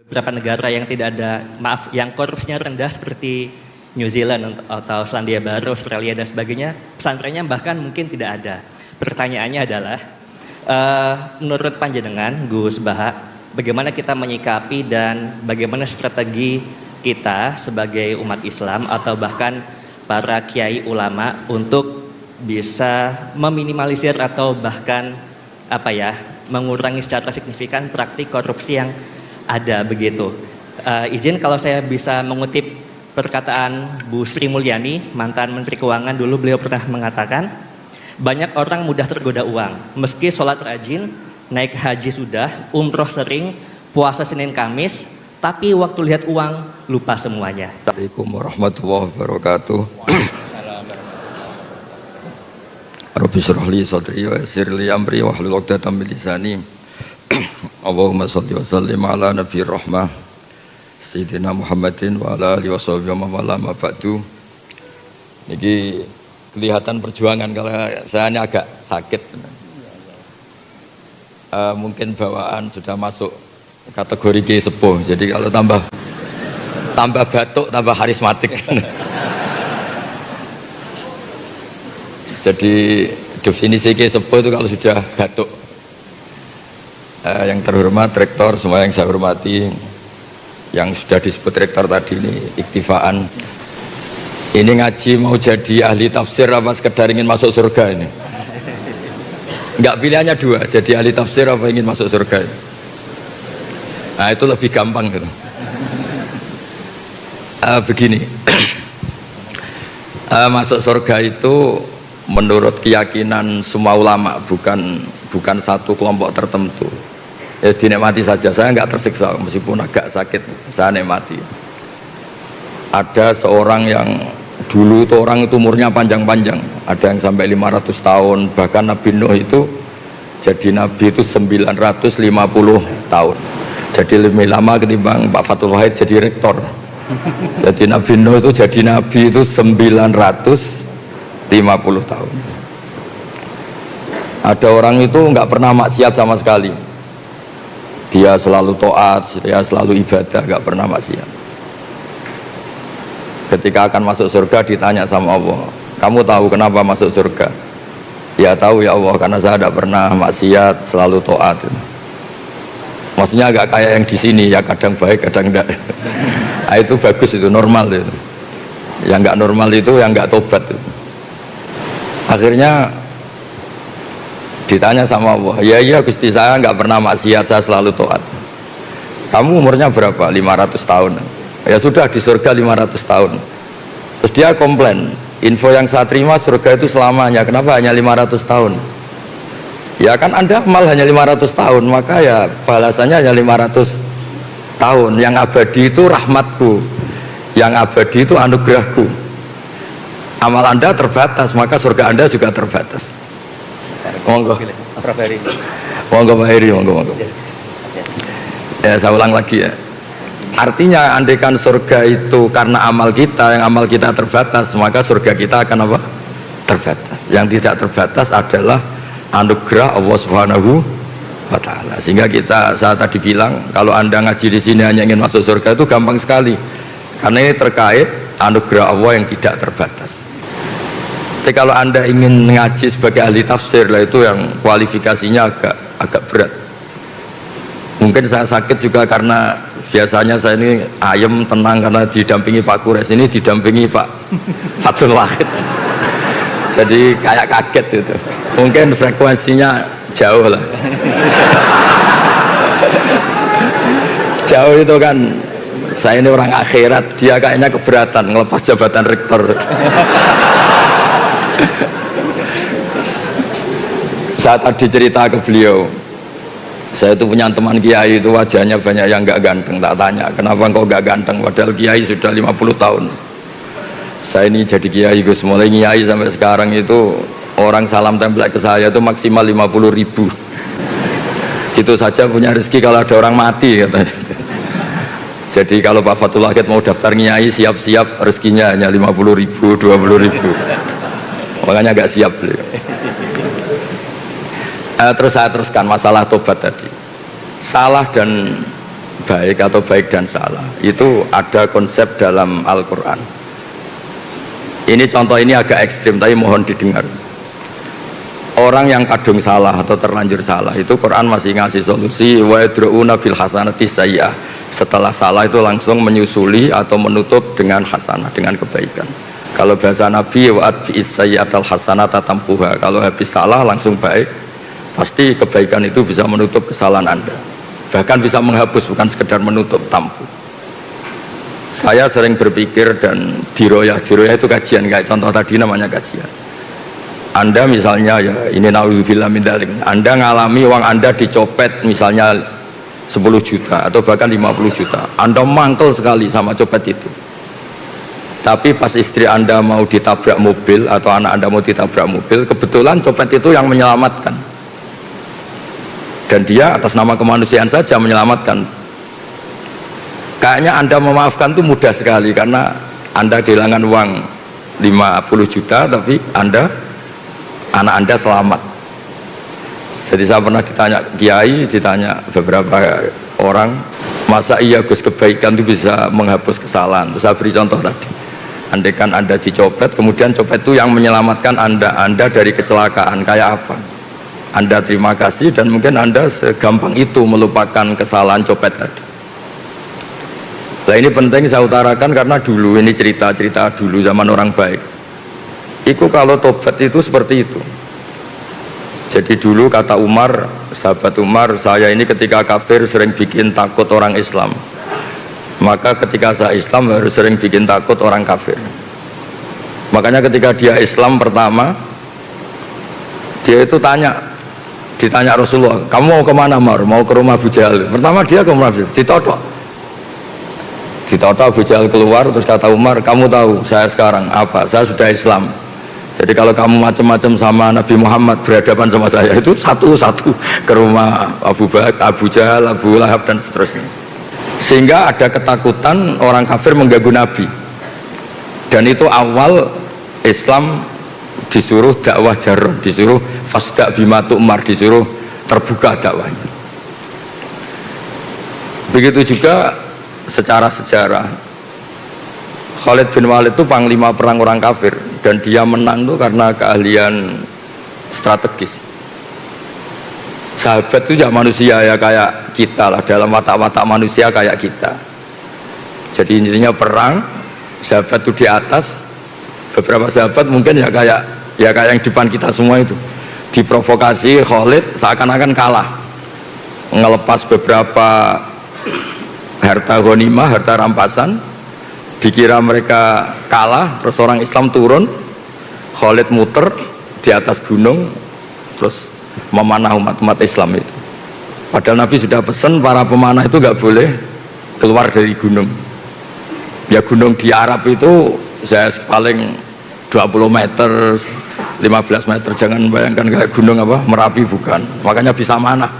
beberapa negara yang tidak ada, maaf, yang korupsinya rendah seperti New Zealand atau Selandia Baru, Australia dan sebagainya, pesantrennya bahkan mungkin tidak ada. Pertanyaannya adalah, menurut panjenengan Gus Baha, bagaimana kita menyikapi dan bagaimana strategi kita sebagai umat Islam atau bahkan para kiai ulama untuk bisa meminimalisir atau bahkan mengurangi secara signifikan praktik korupsi yang ada begitu. Izin kalau saya bisa mengutip perkataan Bu Sri Mulyani, mantan Menteri Keuangan dulu, beliau pernah mengatakan, banyak orang mudah tergoda uang, meski sholat rajin, naik haji sudah, umroh sering, puasa Senin Kamis, tapi waktu lihat uang lupa semuanya. Assalamualaikum warahmatullahi wabarakatuh. Rabbi shrah li sadri wa yassir li amri wahlul 'uqdatam min lisani. Allahumma shalli wa sallim ala nabiyir rahmah Sayyidina Muhammadin wa ala alihi wa sahbihi wa man wala ma ba'du. Niki kelihatan perjuangan kalau saya ini agak sakit. Mungkin bawaan sudah masuk kategori kiai sepuh. Jadi kalau tambah batuk, tambah karismatik. Jadi definisi kiai sepuh itu kalau sudah batuk. Yang terhormat rektor, semua yang saya hormati, yang sudah disebut rektor tadi ini iktifaan. Ini ngaji mau jadi ahli tafsir apa sekedar ingin masuk surga ini? Enggak, pilihannya dua, jadi ahli tafsir apa ingin masuk surga ini? Nah itu lebih gampang gitu. Begini, masuk surga itu menurut keyakinan semua ulama, bukan satu kelompok tertentu. Ya dinikmati saja, saya nggak tersiksa meskipun agak sakit, saya nikmati. Ada seorang yang dulu itu orang itu umurnya panjang-panjang, ada yang sampai 500 tahun, bahkan Nabi Nuh itu jadi nabi itu 950 tahun. Jadi lebih lama ketimbang Pak Fathul Wahid jadi rektor. Jadi Nabi Nuh itu jadi nabi itu 950 tahun. Ada orang itu nggak pernah maksiat sama sekali. Dia selalu taat, dia selalu ibadah, nggak pernah maksiat. Ketika akan masuk surga ditanya sama Allah, kamu tahu kenapa masuk surga? Ya tahu ya Allah, karena saya tidak pernah maksiat, selalu taat. Maksudnya agak kayak yang di sini, ya kadang baik, kadang enggak. Nah, itu bagus, itu normal itu. Yang enggak normal itu yang enggak tobat itu. Akhirnya ditanya sama Allah, ya iya Gusti, saya enggak pernah maksiat, saya selalu taat. Kamu umurnya berapa? 500 tahun. Ya sudah, di surga 500 tahun. Terus dia komplain, info yang saya terima surga itu selamanya, kenapa hanya 500 tahun? Ya kan Anda amal hanya 500 tahun, maka ya balasannya hanya 500 tahun. Yang abadi itu rahmatku, yang abadi itu anugerahku. Amal Anda terbatas, maka surga Anda juga terbatas. Monggo Monggo Pak Heri, monggo. Ya saya ulang lagi ya. Artinya andaikan surga itu karena amal kita, yang amal kita terbatas, maka surga kita akan apa? Terbatas. Yang tidak terbatas adalah anugerah Allah Subhanahu wa ta'ala. Sehingga saya tadi bilang, kalau Anda ngaji di sini hanya ingin masuk surga itu gampang sekali. Karena ini terkait anugerah Allah yang tidak terbatas. Tapi kalau Anda ingin ngaji sebagai ahli tafsir, lah itu yang kualifikasinya agak berat. Mungkin saya sakit juga karena biasanya saya ini ayem tenang karena didampingi Pak Kures, ini didampingi Pak Fathul Wahid. Jadi kayak kaget itu. Mungkin frekuensinya jauh lah. Jauh itu kan, saya ini orang akhirat, dia kayaknya keberatan ngelepas jabatan rektor. Saat tadi cerita ke beliau, saya itu punya teman kiai itu wajahnya banyak yang nggak ganteng. Tak tanya, kenapa engkau nggak ganteng? Padahal kiai sudah 50 tahun. Saya ini jadi kiai, Gus, mulai kiai sampai sekarang itu orang salam template ke saya itu maksimal 50.000. Itu saja punya rezeki kalau ada orang mati katanya. Jadi kalau Pak Fathul Wahid mau daftar kiai, siap-siap rezekinya hanya 50.000, 20.000. Makanya nggak siap beliau. Terus saya teruskan masalah tobat tadi. Salah dan baik atau baik dan salah itu ada konsep dalam Al-Quran. Ini contoh ini agak ekstrim tapi mohon didengar. Orang yang kadung salah atau terlanjur salah itu Quran masih ngasih solusi, wa yadru'una bil hasanati sayyi'ah. Setelah salah itu langsung menyusuli atau menutup dengan hasanah, dengan kebaikan. Kalau bahasa Nabi, wa'ad bi'is sayyi'atal hasanata tamhuha. Kalau habis salah langsung baik, pasti kebaikan itu bisa menutup kesalahan Anda, bahkan bisa menghapus, bukan sekedar menutup, tampu. Saya sering berpikir dan diroyah itu kajian, kayak contoh tadi namanya kajian. Anda misalnya, ya ini naudzubillah min dzalik, Anda ngalami uang Anda dicopet misalnya 10 juta atau bahkan 50 juta, Anda mangkel sekali sama copet itu. Tapi pas istri Anda mau ditabrak mobil atau anak Anda mau ditabrak mobil, kebetulan copet itu yang menyelamatkan, dan dia atas nama kemanusiaan saja menyelamatkan. Kayaknya Anda memaafkan itu mudah sekali karena Anda kehilangan uang 50 juta tapi anak Anda selamat. Jadi saya pernah ditanya kiai, ditanya beberapa orang, masa iya Gus kebaikan itu bisa menghapus kesalahan? Terus saya beri contoh tadi, andaikan Anda dicopet, kemudian copet itu yang menyelamatkan Anda dari kecelakaan, kayak apa? Anda terima kasih dan mungkin Anda segampang itu melupakan kesalahan copet tadi. Nah ini penting saya utarakan karena dulu ini cerita-cerita dulu zaman orang baik. Itu kalau tobat itu seperti itu. Jadi dulu kata Umar, sahabat Umar, saya ini ketika kafir sering bikin takut orang Islam. Maka ketika saya Islam harus sering bikin takut orang kafir. Makanya ketika dia Islam pertama, dia itu ditanya Rasulullah, kamu mau kemana Mar? Mau ke rumah Abu Jahal. Pertama dia ke rumah Abu Jahal, ditotok Abu Jahal keluar, terus kata Umar, kamu tahu saya sekarang apa? Saya sudah Islam. Jadi kalau kamu macam-macam sama Nabi Muhammad berhadapan sama saya, itu satu-satu ke rumah Abu Jahal, Abu Lahab dan seterusnya. Sehingga ada ketakutan orang kafir mengganggu Nabi. Dan itu awal Islam disuruh dakwah jarron, disuruh fasda bima tu'mar, disuruh terbuka dakwahnya. Begitu juga secara sejarah, Khalid bin Walid itu panglima perang orang kafir dan dia menang tuh karena keahlian strategis. Sahabat itu ya manusia ya kayak kita lah, dalam watak-watak manusia kayak kita. Jadi intinya perang, sahabat itu di atas, beberapa sahabat mungkin ya kayak yang depan kita semua itu diprovokasi Khalid seakan-akan kalah, ngelepas beberapa harta ghanimah, harta rampasan, dikira mereka kalah, terus orang Islam turun, Khalid muter di atas gunung terus memanah umat Islam itu. Padahal Nabi sudah pesan para pemanah itu nggak boleh keluar dari gunung. Ya gunung di Arab itu saya paling 20 meter, 15 meter, jangan bayangkan kayak gunung apa Merapi, bukan. Makanya bisa manah.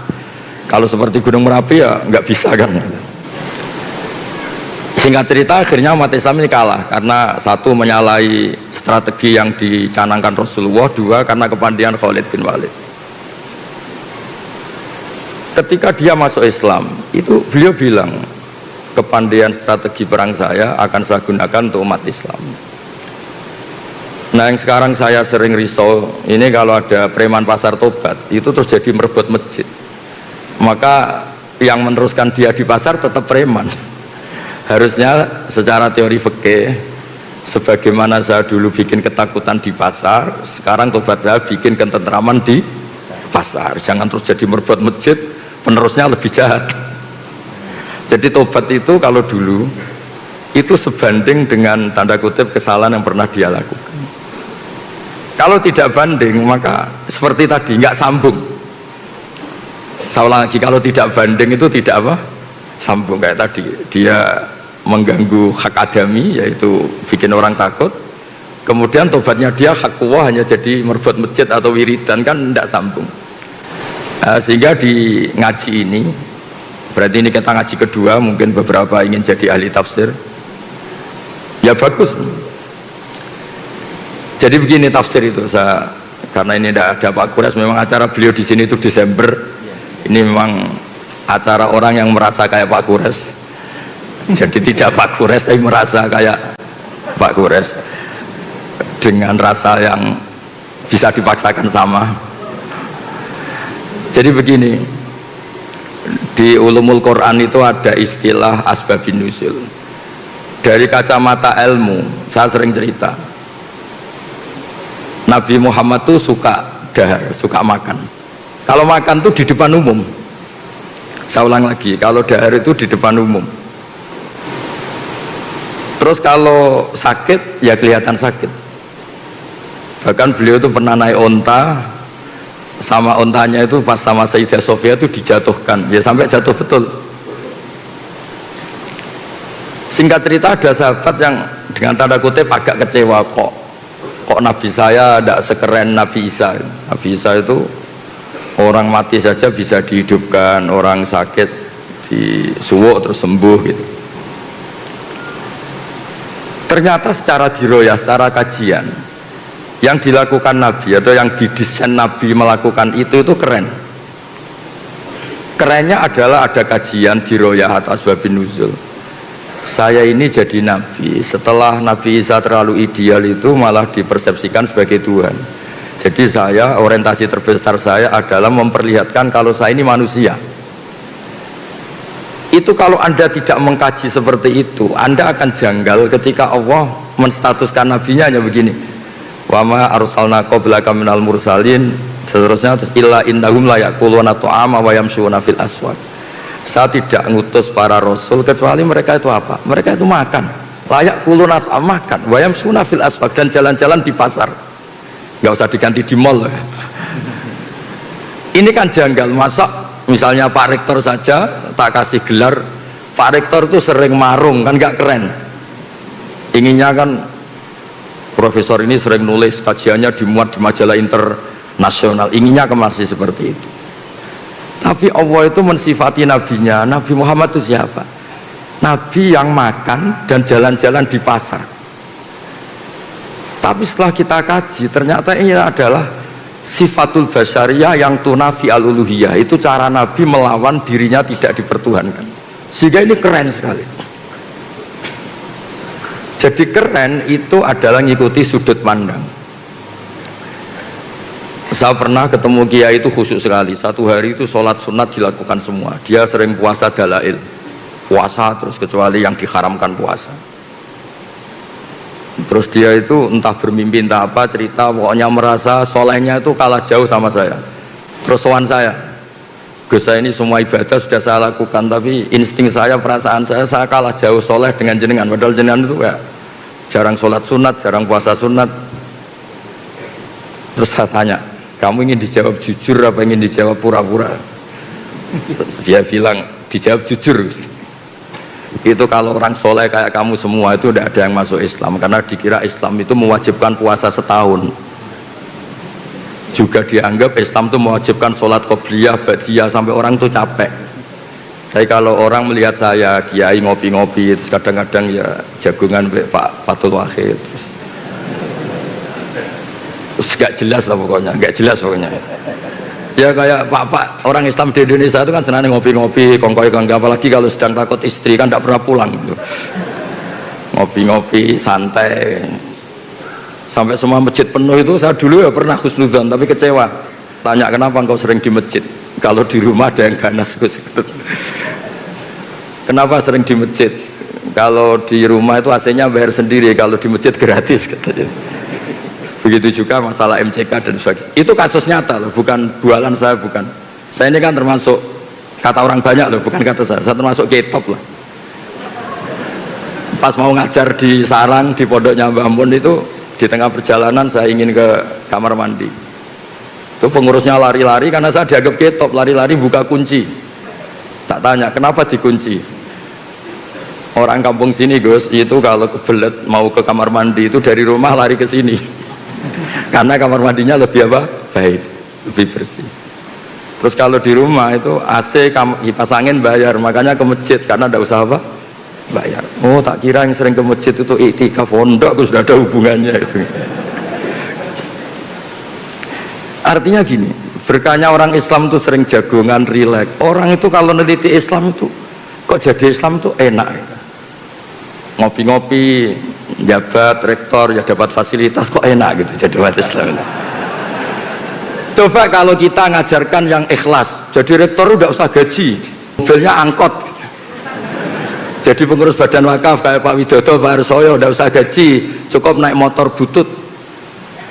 Kalau seperti gunung Merapi ya nggak bisa kan. Singkat cerita akhirnya umat Islam ini kalah karena satu menyalahi strategi yang dicanangkan Rasulullah, dua karena kepandian Khalid bin Walid. Ketika dia masuk Islam itu beliau bilang, kepandian strategi perang saya akan saya gunakan untuk umat Islam. Nah yang sekarang saya sering risau ini, kalau ada preman pasar tobat itu terus jadi merebut masjid, maka yang meneruskan dia di pasar tetap preman. Harusnya secara teori fikih, sebagaimana saya dulu bikin ketakutan di pasar, sekarang tobat saya bikin ketentraman di pasar. Jangan terus jadi merebut masjid, penerusnya lebih jahat. Jadi tobat itu kalau dulu itu sebanding dengan tanda kutip kesalahan yang pernah dia lakukan. Kalau tidak banding maka seperti tadi nggak sambung. Saya ulang lagi, kalau tidak banding itu tidak apa? Sambung kayak tadi, dia mengganggu hak adami, yaitu bikin orang takut. Kemudian tobatnya dia hak kuwah hanya jadi merebut masjid atau wiridan, kan tidak sambung. Sehingga di ngaji ini, berarti ini kita ngaji kedua, mungkin beberapa ingin jadi ahli tafsir, ya bagus. Jadi begini tafsir itu, karena ini tidak ada Pak Kures, memang acara beliau di sini itu Desember, ini memang acara orang yang merasa kayak Pak Kures. Jadi tidak Pak Kures tapi merasa kayak Pak Kures dengan rasa yang bisa dipaksakan sama. Jadi begini, di ulumul Quran itu ada istilah asbabun nuzul. Dari kacamata ilmu, saya sering cerita Nabi Muhammad tuh suka dahar, suka makan. Kalau makan tuh di depan umum. Saya ulang lagi, kalau dahar itu di depan umum. Terus kalau sakit, ya kelihatan sakit. Bahkan beliau itu pernah naik onta, sama ontanya itu pas sama Sayyidah Sofia itu dijatuhkan, ya sampai jatuh betul. Singkat cerita ada sahabat yang dengan tanda kutip agak kecewa, kok Nabi saya tidak sekeren Nabi Isa. Nabi Isa itu orang mati saja bisa dihidupkan, orang sakit disuwuk terus sembuh gitu. Ternyata secara diroyah, secara kajian yang dilakukan Nabi atau yang didesain Nabi melakukan itu keren. Kerennya adalah ada kajian diroyah atau asbabun nuzul. Saya ini jadi Nabi, setelah Nabi Isa terlalu ideal itu malah dipersepsikan sebagai Tuhan. Jadi saya, orientasi terbesar saya adalah memperlihatkan kalau saya ini manusia. Itu kalau Anda tidak mengkaji seperti itu, Anda akan janggal ketika Allah menstatuskan nabinya hanya begini, wa ma arsalna qablaka minal mursalin, seterusnya, terus illa innahum la yaquluna ta'ama wa yamshuna fil aswaq. Saya tidak ngutus para rasul kecuali mereka itu apa? Mereka itu makan, layak kuluna makan, wa yamshuna fil aswaq, dan jalan-jalan di pasar. Nggak usah diganti di mall. Ini kan janggal, masa misalnya Pak Rektor saja tak kasih gelar Pak Rektor itu sering marung, kan nggak keren. Inginnya kan profesor ini sering nulis, kajiannya dimuat di majalah internasional, inginnya masih seperti itu. Tapi Allah itu mensifati nabinya, Nabi Muhammad itu siapa? Nabi yang makan dan jalan-jalan di pasar. Tapi setelah kita kaji, ternyata ini adalah sifatul basyariyah yang tunafi al-uluhiyah. Itu cara Nabi melawan dirinya tidak dipertuhankan, sehingga ini keren sekali. Jadi keren itu adalah ngikuti sudut pandang. Saya pernah ketemu kiai itu khusyuk sekali. Satu hari itu sholat sunat dilakukan semua. Dia sering puasa dalail, puasa terus kecuali yang diharamkan puasa. Terus dia itu entah bermimpi entah apa, cerita pokoknya merasa solehnya itu kalah jauh sama saya. Terus sowan saya, Gus, saya ini semua ibadah sudah saya lakukan, tapi insting saya, perasaan saya kalah jauh soleh dengan jenengan. Padahal jenengan itu ya jarang sholat sunat, jarang puasa sunat. Terus saya tanya, kamu ingin dijawab jujur apa ingin dijawab pura-pura? Dia bilang dijawab jujur. Itu kalau orang soleh kayak kamu semua itu tidak ada yang masuk Islam, karena dikira Islam itu mewajibkan puasa setahun. Juga dianggap Islam itu mewajibkan sholat qobliyah, ba'diyah, sampai orang itu capek. Tapi kalau orang melihat saya kiai ngopi-ngopi, terus kadang-kadang ya jagungan Pak Fatul Wahid, terus gak jelas lah pokoknya, gak jelas pokoknya. Ya kayak pak orang Islam di Indonesia itu kan senang ngopi-ngopi, kongkoi-kongkoi, apalagi kalau sedang takut istri kan tidak pernah pulang gitu. Ngopi-ngopi santai sampai semua masjid penuh. Itu saya dulu ya pernah husnudzon tapi kecewa. Tanya kenapa engkau sering di masjid, kalau di rumah ada yang ganas. Kenapa sering di masjid, kalau di rumah itu AC-nya bayar sendiri, kalau di masjid gratis katanya. Begitu juga masalah MCK dan sebagainya. Itu kasus nyata loh, bukan bualan saya, bukan. Saya ini kan termasuk, kata orang banyak loh, bukan kata saya termasuk ketop lah. Pas mau ngajar di sarang, di pondoknya Mbah Mun itu, di tengah perjalanan saya ingin ke kamar mandi. Itu pengurusnya lari-lari karena saya dianggap ketop, lari-lari buka kunci. Tak tanya, kenapa dikunci? Orang kampung sini Gus, itu kalau kebelet mau ke kamar mandi itu dari rumah lari ke sini. Karena kamar mandinya lebih apa? Baik, lebih bersih. Terus kalau di rumah itu AC kipas angin bayar, makanya ke masjid karena tidak usah apa? Bayar. Oh, tak kira yang sering ke masjid itu iktikaf pondok, sudah ada hubungannya itu. Artinya gini, Berkahnya orang Islam itu sering jagongan, rileks. Orang itu kalau neliti Islam itu kok jadi Islam itu enak gitu. Ngopi-ngopi, jabat, rektor, ya dapat fasilitas, kok enak gitu jadi umat Islam. Coba kalau kita ngajarkan yang ikhlas, jadi rektor udah usah gaji, mobilnya angkot gitu. Jadi pengurus badan wakaf kayak Pak Widodo, Pak Arsoyo udah usah gaji, cukup naik motor butut.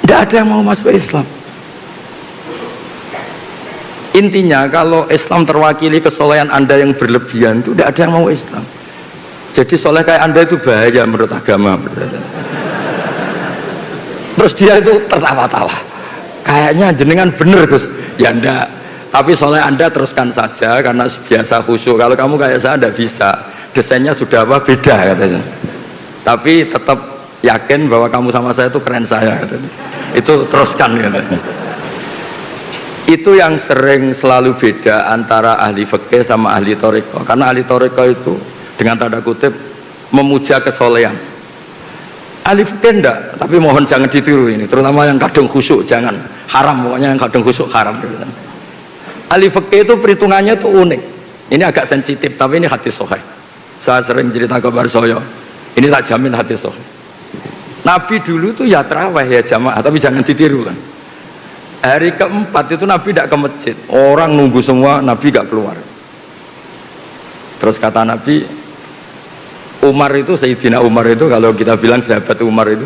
Tidak ada yang mau masuk Islam. Intinya kalau Islam terwakili kesolehan Anda yang berlebihan itu tidak ada yang mau Islam. Jadi soleh kayak Anda itu bahaya menurut agama. Terus dia itu tertawa-tawa. Kayaknya jenengan bener Gus. Ya enggak. Tapi soleh Anda teruskan saja karena biasa khusyuk. Kalau kamu kayak saya enggak bisa. Desainnya sudah apa beda katanya. Tapi tetap yakin bahwa kamu sama saya itu keren saya katanya. Itu teruskan katanya. Itu yang sering selalu beda antara ahli fikih sama ahli thariqah. Karena ahli thariqah itu dengan tanda kutip memuja kesolehan. Ahli fikih enggak, tapi mohon jangan ditiru ini, terutama yang kadang khusyuk jangan, haram pokoknya yang kadang khusyuk haram. Ahli fikih itu perhitungannya itu unik. Ini agak sensitif, tapi ini hadis sahih. Saya sering cerita ke Barsoyo. Ini tak jamin hadis sahih. Nabi dulu tuh ya tarawih ya jamaah, tapi jangan ditiru kan. Hari keempat itu Nabi tidak ke masjid, orang nunggu semua, Nabi gak keluar. Terus kata Nabi, Umar itu, Sayyidina Umar itu, kalau kita bilang sahabat Umar itu,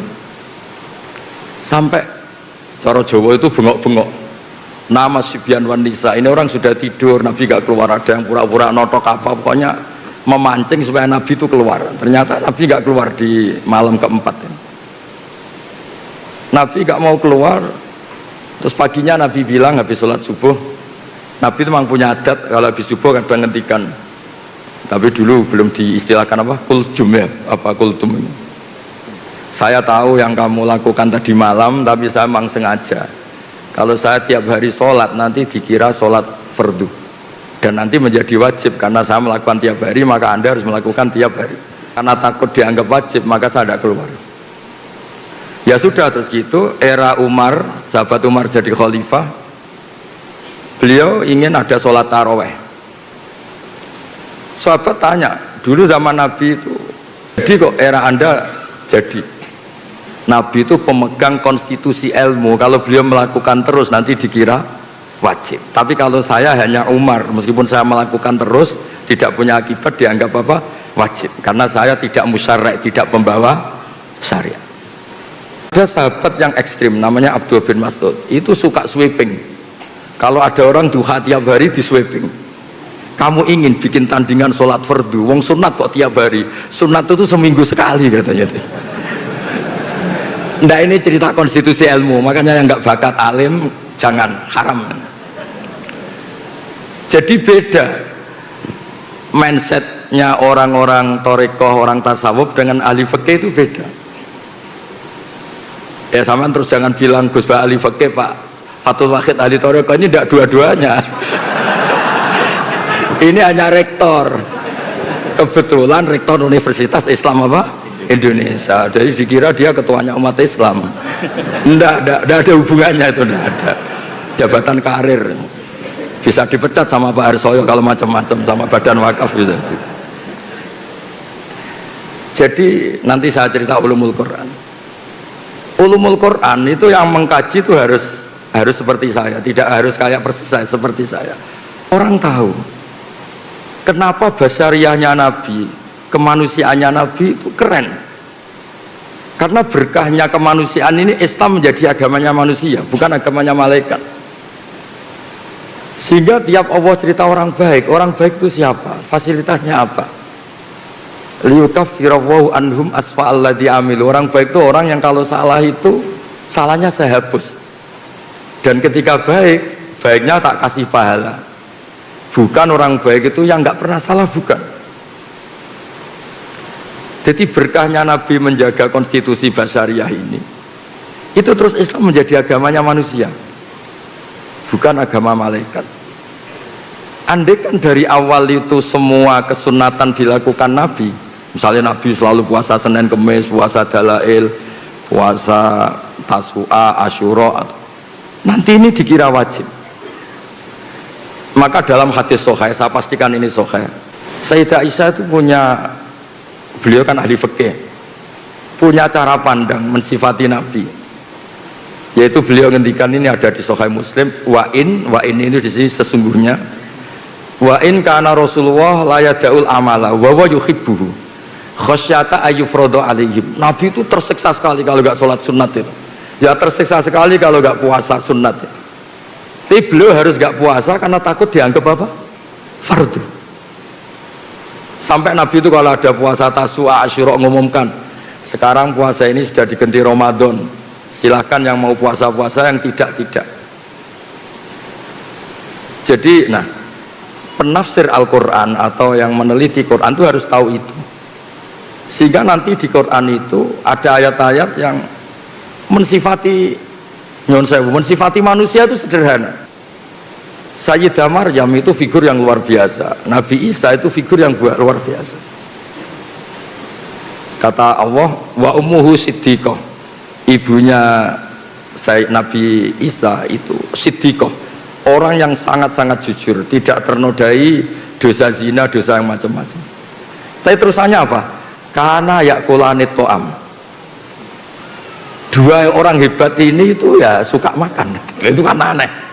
sampai cara Jawa itu bengok-bengok, nama Sibyan wan Nisa, ini orang sudah tidur, Nabi gak keluar, ada yang pura-pura notok apa, pokoknya memancing supaya Nabi itu keluar. Ternyata Nabi gak keluar di malam keempat. Nabi gak mau keluar. Terus paginya Nabi bilang habis sholat subuh, Nabi itu memang punya adat kalau habis subuh kadang ngentikan, tapi dulu belum diistilahkan apa kultum ya, apa kultum ini. Saya tahu yang kamu lakukan tadi malam, tapi saya memang sengaja. Kalau saya tiap hari sholat nanti dikira sholat fardu dan nanti menjadi wajib karena saya melakukan tiap hari, maka Anda harus melakukan tiap hari. Karena takut dianggap wajib, maka saya tidak keluar. Ya sudah, terus gitu era Umar, sahabat Umar jadi khalifah, beliau ingin ada sholat taraweh. Sahabat tanya, dulu zaman Nabi itu jadi kok era Anda jadi? Nabi itu pemegang konstitusi ilmu, kalau beliau melakukan terus nanti dikira wajib. Tapi kalau saya hanya Umar, meskipun saya melakukan terus tidak punya akibat, dianggap apa? Wajib, karena saya tidak musyarek, tidak pembawa syariat. Ada sahabat yang ekstrim namanya Abdul bin Mas'ud, itu suka sweeping. Kalau ada orang duha tiap hari di sweeping, kamu ingin bikin tandingan sholat fardu, wong sunat kok tiap hari, sunat itu seminggu sekali katanya. Nah ini cerita konstitusi ilmu, makanya yang nggak bakat alim jangan, haram. Jadi beda mindsetnya orang-orang thariqah, orang tasawuf dengan ahli fikih itu beda. Ya sama terus jangan bilang Gus Pak ahli fikih, Pak Fatul Wahid ahli thariqah, ini tidak dua-duanya. Ini hanya rektor, kebetulan rektor Universitas Islam apa? Indonesia, jadi dikira dia ketuanya umat Islam. Tidak ada hubungannya itu, tidak ada. Jabatan karir bisa dipecat sama Pak Arsoyo kalau macam-macam, sama badan wakaf bisa. Jadi nanti saya cerita ulumul Quran. Ulumul Quran itu yang mengkaji itu harus seperti saya, tidak harus kayak persis saya, seperti saya. Orang tahu kenapa basyariahnya Nabi, kemanusiaannya Nabi itu keren. Karena berkahnya kemanusiaan ini Islam menjadi agamanya manusia, bukan agamanya malaikat. Sehingga tiap Allah cerita orang baik itu siapa? Fasilitasnya apa? Liyukaffirahu anhum asfa'alladzi amilu. Orang baik itu orang yang kalau salah itu salahnya saya hapus, dan ketika baiknya tak kasih pahala. Bukan orang baik itu yang nggak pernah salah, bukan. Jadi berkahnya Nabi menjaga konstitusi basyariah ini, itu terus Islam menjadi agamanya manusia, bukan agama malaikat. Andai kan dari awal itu semua kesunatan dilakukan Nabi, misalnya Nabi selalu puasa Senin Kemis, puasa Dalail, puasa Tasu'a, Asyura, nanti ini dikira wajib. Maka dalam hadis sahih, saya pastikan ini sahih, Sayyidah Aisyah itu beliau kan ahli fikih, punya cara pandang mensifati Nabi, yaitu beliau ngendikan, ini ada di Sahih Muslim, wa in ini di sini sesungguhnya, wa in kana Rasulullah la yada'ul amala wa wa yuhibbuhu khasyata ayyufrada alaihim. Nabi itu tersiksa sekali kalau nggak sholat sunat itu, ya tersiksa sekali kalau nggak puasa sunat itu. Tapi beliau harus nggak puasa karena takut dianggap apa? Fardu. Sampai Nabi itu kalau ada puasa Tasu'a, Asyura ngumumkan, sekarang puasa ini sudah diganti Ramadan, silahkan yang mau puasa-puasa, yang tidak. Jadi penafsir Al-Quran atau yang meneliti Quran itu harus tahu itu, sehingga nanti di Quran itu ada ayat-ayat yang mensifati manusia itu sederhana. Sayyidah Maryam itu figur yang luar biasa, Nabi Isa itu figur yang luar biasa. Kata Allah, wa ummuhu siddiqah, ibunya Nabi Isa itu siddiqah, orang yang sangat-sangat jujur, tidak ternodai dosa zina, dosa yang macam-macam. Tapi terusannya apa? Karena yakulanit to'am, dua orang hebat ini itu ya suka makan. Itu kan aneh.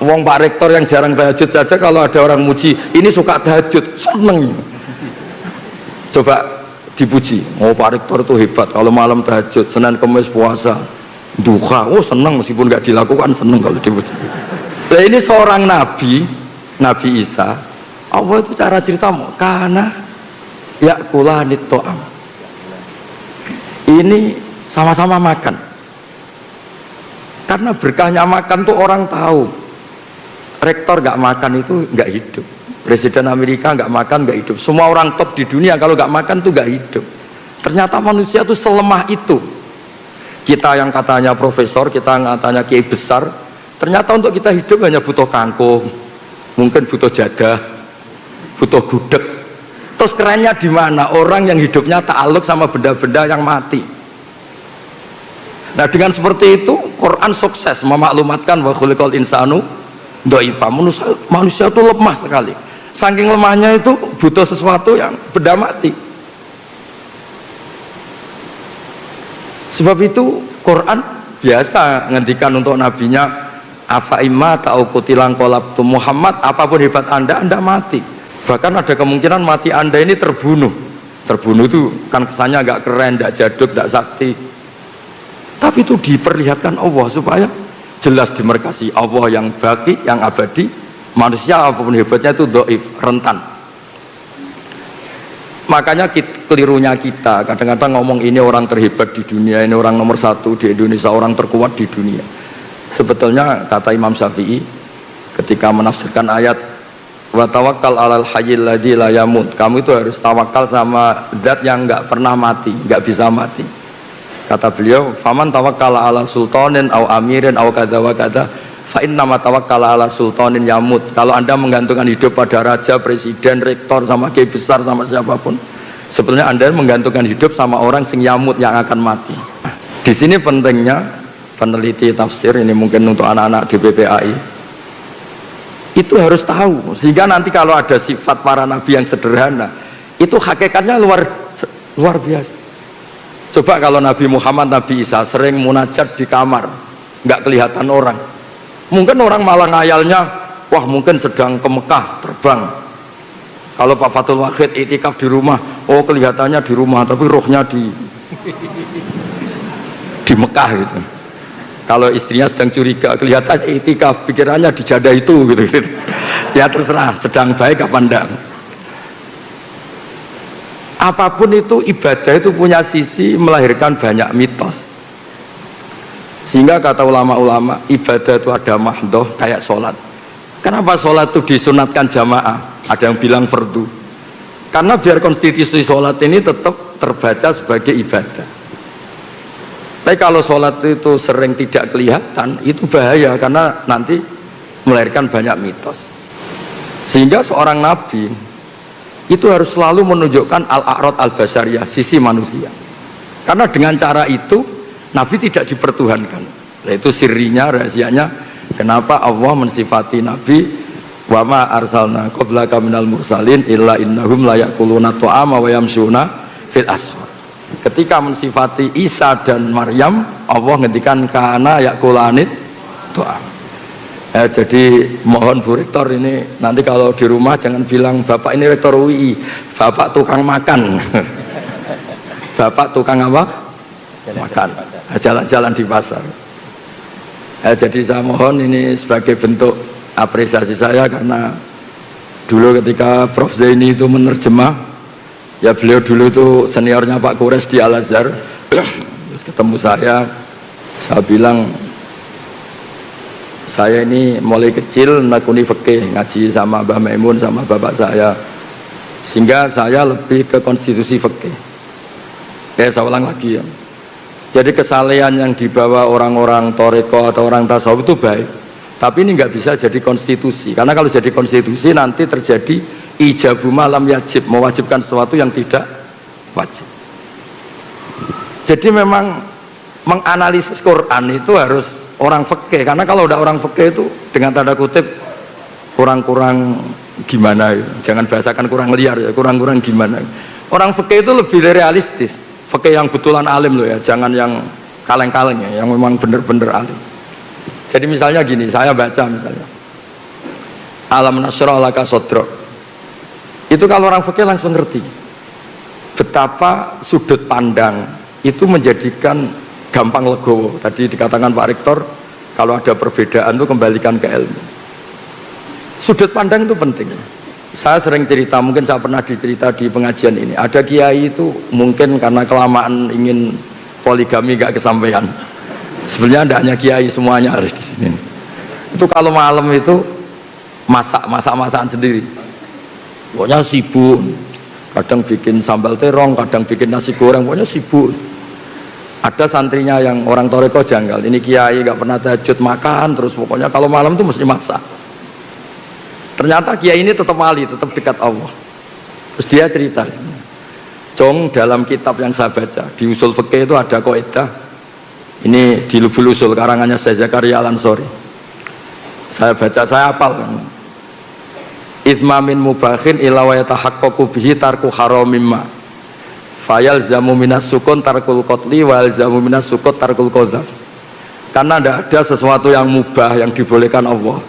Wong Pak Rektor yang jarang tahajud saja kalau ada orang muji, ini suka tahajud, seneng. Coba dipuji, oh Pak Rektor itu hebat kalau malam tahajud, Senin Kamis puasa, duha, oh seneng meskipun nggak dilakukan, seneng kalau dipuji. Nah ini seorang Nabi Isa, Allah itu cara ceritamu, karena yakulanit to'am, ini sama-sama makan. Karena berkahnya makan tuh orang tahu. Rektor nggak makan itu nggak hidup, Presiden Amerika nggak makan nggak hidup, semua orang top di dunia kalau nggak makan tuh nggak hidup. Ternyata manusia tuh selemah itu. Kita yang katanya profesor, kita yang katanya kiai besar, ternyata untuk kita hidup hanya butuh kangkung, mungkin butuh jadah, butuh gudeg. Terus kerennya di mana? Orang yang hidupnya ta'aluk sama benda-benda yang mati. Nah dengan seperti itu Quran sukses memaklumatkan wa khuliqal insanu dha'ifa, manusia itu lemah sekali. Saking lemahnya itu butuh sesuatu yang benda mati. Sebab itu Quran biasa ngendikan untuk nabinya, afa imma ta'u kutilang kolabtu Muhammad, apapun hebat anda mati. Bahkan ada kemungkinan mati anda ini terbunuh itu kan kesannya agak keren, tidak jaduk, tidak sakti, tapi itu diperlihatkan Allah supaya jelas dimerkasi Allah yang baki, yang abadi. Manusia apapun hebatnya itu dhaif, rentan. Makanya kelirunya kita kadang-kadang ngomong ini orang terhebat di dunia, ini orang nomor satu di Indonesia, orang terkuat di dunia. Sebetulnya kata Imam Syafi'i ketika menafsirkan ayat wa tawakkal alal hayyil ladzi la yamut, kamu itu harus tawakal sama zat yang nggak pernah mati, nggak bisa mati. Kata beliau, faman tawakkala ala sultanin au amirin au kadza wa kadza fa innama tawakkala ala sultanin yamut. Kalau Anda menggantungkan hidup pada raja, presiden, rektor, sama kiai besar, sama siapapun, sebetulnya Anda menggantungkan hidup sama orang sing yamut, yang akan mati. Di sini pentingnya peneliti tafsir, ini mungkin untuk anak-anak di BPAI, itu harus tahu, sehingga nanti kalau ada sifat para nabi yang sederhana, itu hakikatnya luar biasa. Coba kalau Nabi Muhammad, Nabi Isa sering munajat di kamar, nggak kelihatan orang, mungkin orang malah ngayalnya, wah mungkin sedang ke Mekah terbang. Kalau Pak Fathul Wahid itikaf di rumah, oh kelihatannya di rumah tapi rohnya di Mekah gitu. Kalau istrinya sedang curiga, kelihatannya itikaf, pikirannya di jadah itu gitu. Ya terserah sedang baik apa enggak. Apapun itu ibadah itu punya sisi melahirkan banyak mitos, sehingga kata ulama-ulama ibadah itu ada mahdoh kayak sholat. Kenapa sholat itu disunatkan jamaah? Ada yang bilang fardu, karena biar konstitusi sholat ini tetap terbaca sebagai ibadah. Tapi kalau sholat itu sering tidak kelihatan, itu bahaya karena nanti melahirkan banyak mitos. Sehingga seorang nabi itu harus selalu menunjukkan al-a'rad al-basyariyah, sisi manusia. Karena dengan cara itu Nabi tidak dipertuhankan. Nah, itu sirinya, rahasianya kenapa Allah mensifati Nabi wa ma arsalna qablaka minal mursalin illa innahum la yaquluna ta'ama wa yamshuna fil aswaq. Ketika mensifati Isa dan Maryam, Allah ngendikan kana yaqulanit ta'am. Jadi mohon Bu Rektor ini nanti kalau di rumah jangan bilang Bapak ini Rektor UI, Bapak tukang makan. Bapak tukang apa? Makan. Jalan-jalan di pasar. Jadi saya mohon ini sebagai bentuk apresiasi saya karena dulu ketika Prof Zaini itu menerjemah, ya beliau dulu itu seniornya Pak Kures di Al Azhar. Terus ketemu saya bilang saya ini mulai kecil nakuni fikih, ngaji sama Mbah Maimun sama bapak saya, sehingga saya lebih ke konstitusi fikih. Saya ulang lagi ya. Jadi kesalehan yang dibawa orang-orang toreko atau orang tasawuf itu baik, tapi ini nggak bisa jadi konstitusi, karena kalau jadi konstitusi nanti terjadi ijabu malam yajib, mewajibkan sesuatu yang tidak wajib. Jadi memang menganalisis Quran itu harus orang fikih, karena kalau udah orang fikih itu dengan tanda kutip kurang-kurang gimana ya. Jangan bahasakan kurang liar ya, kurang-kurang gimana. Orang fikih itu lebih realistis, fikih yang betulan alim loh ya, jangan yang kaleng-kaleng ya, yang memang bener-bener alim. Jadi misalnya gini, saya baca misalnya Alam nasyrah laka sodrok, itu kalau orang fikih langsung ngerti betapa sudut pandang itu menjadikan gampang legowo. Tadi dikatakan Pak Rektor, kalau ada perbedaan itu kembalikan ke ilmu. Sudut pandang itu penting. Saya sering cerita, mungkin saya pernah dicerita di pengajian ini, ada kiai itu mungkin karena kelamaan ingin poligami gak kesampaian. Sebenarnya tidak hanya kiai, semuanya harus di sini. Itu kalau malam itu masakan sendiri. Pokoknya sibuk. Kadang bikin sambal terong, kadang bikin nasi goreng, pokoknya sibuk. Ada santrinya yang orang toreko janggal, ini kiai gak pernah tahajud makan, terus pokoknya kalau malam itu mesti masak. Ternyata kiai ini tetap wali, tetap dekat Allah. Terus dia cerita, Cong, dalam kitab yang saya baca di usul fikih itu ada kaidah. Ini di Lubul Usul karangannya Syekh Zakaria Al-Ansori. Saya baca, saya hafal kan. Ithmamin mubakhin ila wa yatahaqqaqu bihi tarku haramimma. Fayal zamu minas sukun tarkul qatli wal zamu minas sukut tarkul qadzaf. Karena tidak ada sesuatu yang mubah yang dibolehkan Allah,